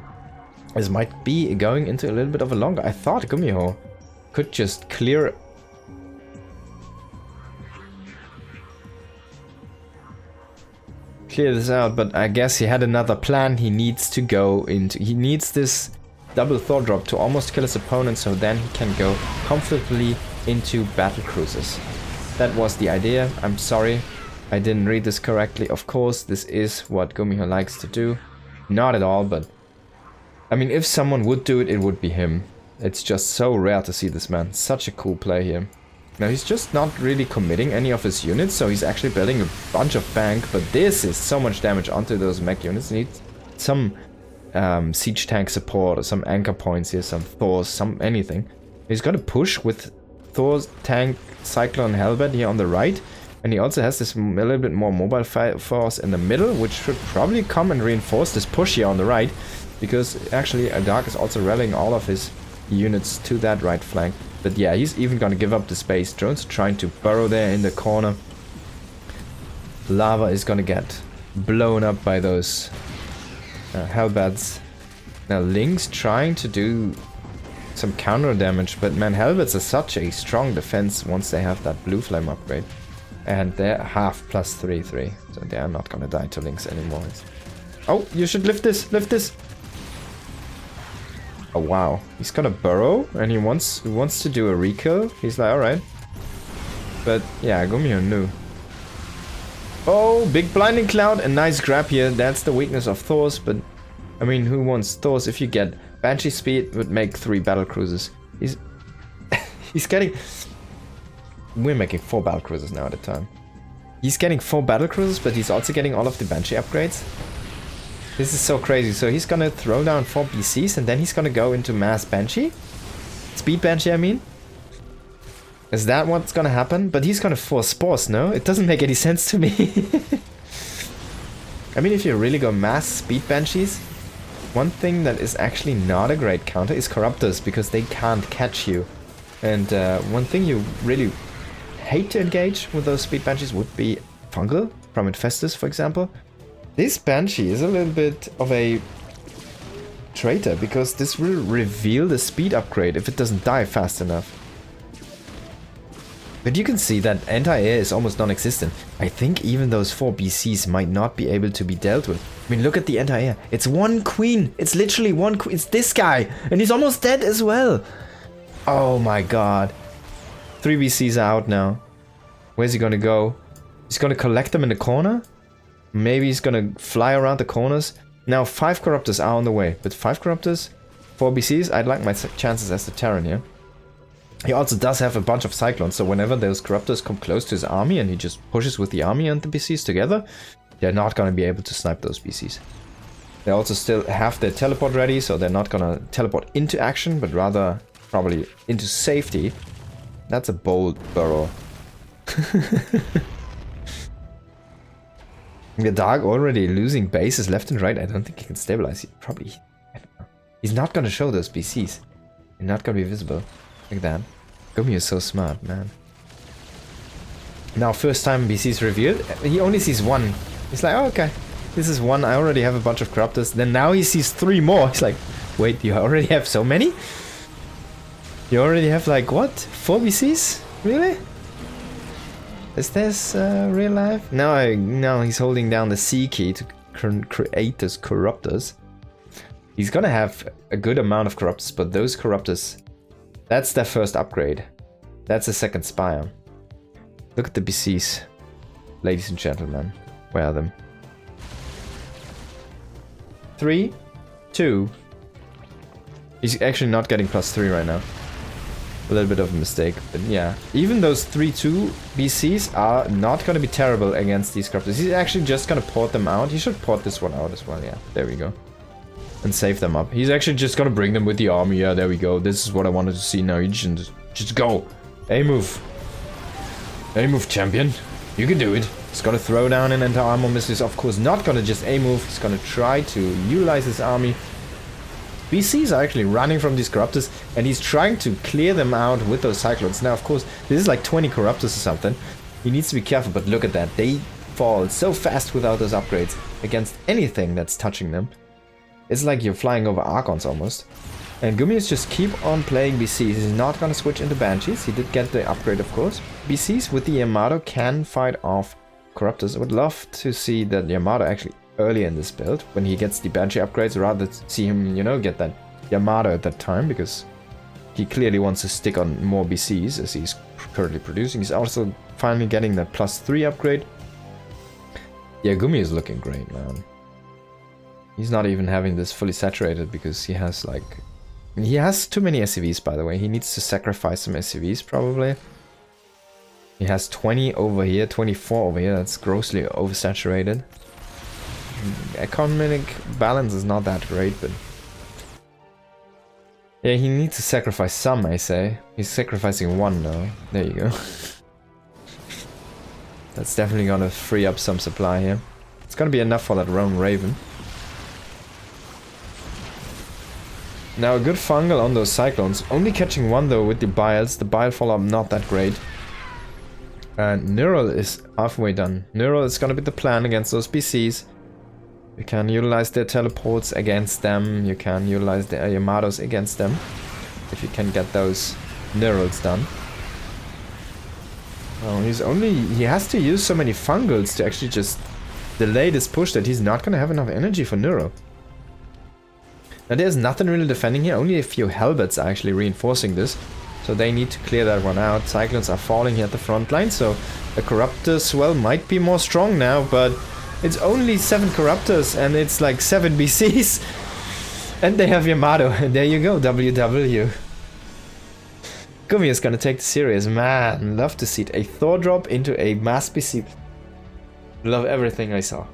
This might be going into a little bit of a longer. I thought Gumiho could just clear this out, but I guess he had another plan. He needs to go into, he needs this double Thor drop to almost kill his opponent, so then he can go comfortably into battle cruisers. That was the idea. I'm sorry I didn't read this correctly. Of course, this is what Gumiho likes to do. Not at all, but I mean, if someone would do it, it would be him. It's just so rare to see this man. Such a cool play here. Now, he's just not really committing any of his units, so he's actually building a bunch of bank, but this is so much damage onto those mech units. He needs some siege tank support, or some anchor points here, some Thors, some anything. He's got to push with Thor's tank, Cyclone, Hellbat here on the right, and he also has this a little bit more mobile force in the middle, which should probably come and reinforce this push here on the right, because actually Dark is also rallying all of his units to that right flank. But yeah, he's even gonna give up the space. Drones are trying to burrow there in the corner. Lava is gonna get blown up by those Hellbats. Now Lynx trying to do some counter damage, but man, Hellbats are such a strong defense once they have that blue flame upgrade. And they're half plus 3-3, so they are not gonna die to Lynx anymore. Oh, you should lift this, lift this! Oh wow, he's gonna burrow and he wants to do a rekill. He's like, alright. But yeah, Gumiho knew. Oh, big blinding cloud, a nice grab here. That's the weakness of Thors, but I mean, who wants Thors? If you get Banshee speed, would make 3 battle cruisers. He's getting. We're making 4 battle cruisers now at a time. He's getting 4 battle cruisers, but he's also getting all of the Banshee upgrades. This is so crazy. So he's gonna throw down 4 BCs and then he's gonna go into mass Banshee? Speed Banshee, I mean? Is that what's gonna happen? But he's gonna force spores, no? It doesn't make any sense to me. I mean, if you really go mass speed Banshees, one thing that is actually not a great counter is Corruptors, because they can't catch you. And one thing you really hate to engage with those speed Banshees would be Fungal from Infestus, for example. This Banshee is a little bit of a traitor, because this will reveal the speed upgrade if it doesn't die fast enough. But you can see that anti-air is almost non-existent. I think even those 4 BCs might not be able to be dealt with. I mean, look at the anti-air. It's 1 queen. It's literally 1 queen. It's this guy. And he's almost dead as well. Oh my god. 3 BCs are out now. Where's he gonna go? He's gonna collect them in the corner? Maybe he's gonna fly around the corners. Now 5 Corruptors are on the way. But 5 Corruptors, 4 BCs, I'd like my chances as the Terran here. He also does have a bunch of Cyclones, so whenever those Corruptors come close to his army and he just pushes with the army and the BCs together, they're not going to be able to snipe those BCs. They also still have their teleport ready, so they're not going to teleport into action, but rather probably into safety. That's a bold burrow. The Dark already losing bases left and right. I don't think he can stabilize. He's not going to show those BCs. They're not going to be visible. Like that. Gumi is so smart, man. Now, first time BC's revealed, he only sees one. He's like, oh, okay, this is one. I already have a bunch of Corruptors. Then now he sees 3 more. He's like, wait, you already have so many? You already have like, what? 4 BCs? Really? Is this real life? No, he's holding down the C key to create those Corruptors. He's gonna have a good amount of Corruptors, but those Corruptors, that's their first upgrade. That's the second Spire. Look at the BCs, ladies and gentlemen. Where are them? 3, 2. He's actually not getting +3 right now. A little bit of a mistake, but yeah. Even those 3-2 BCs are not going to be terrible against these Corruptors. He's actually just going to port them out. He should port this one out as well, yeah. There we go. And save them up. He's actually just going to bring them with the army. Yeah, there we go. This is what I wanted to see now. You just go. A-move. A-move, champion. You can do it. He's going to throw down an anti-armor missile. He's of course not going to just A-move. He's going to try to utilize his army. BCs are actually running from these Corruptors, and he's trying to clear them out with those Cyclones. Now, of course, this is like 20 Corruptors or something. He needs to be careful, but look at that. They fall so fast without those upgrades against anything that's touching them. It's like you're flying over Archons almost. And Gumiho just keep on playing BCs. He's not going to switch into Banshees. He did get the upgrade, of course. BCs with the Yamato can fight off Corruptors. I would love to see that Yamato actually early in this build, when he gets the Banshee upgrades, rather see him, you know, get that Yamato at that time, because he clearly wants to stick on more BCs as he's currently producing. He's also finally getting that +3 upgrade. Yeah, Gumi is looking great, man. He's not even having this fully saturated because he has like... He has too many SCVs, by the way. He needs to sacrifice some SCVs, probably. He has 20 over here, 24 over here. That's grossly oversaturated. Economic balance is not that great, but... Yeah, he needs to sacrifice some, I say. He's sacrificing 1 now. There you go. That's definitely gonna free up some supply here. It's gonna be enough for that Roan Raven. Now a good fungal on those Cyclones. Only catching 1 though with the Biles. The Bile follow-up not that great. And Neural is halfway done. Neural is gonna be the plan against those BCs. You can utilize their teleports against them. You can utilize the Yamatos against them. If you can get those Neurals done. Oh, he has to use so many fungals to actually just delay this push that he's not gonna have enough energy for Neural. Now there's nothing really defending here. Only a few Helbets are actually reinforcing this. So they need to clear that one out. Cyclones are falling here at the front line. So the Corruptors, well, might be more strong now, but... It's only 7 Corruptors and it's like 7 BCs. And they have Yamato. And there you go, WW. Gumi is gonna take the series. Man, love to see it. A Thor drop into a mass BC. Love everything I saw.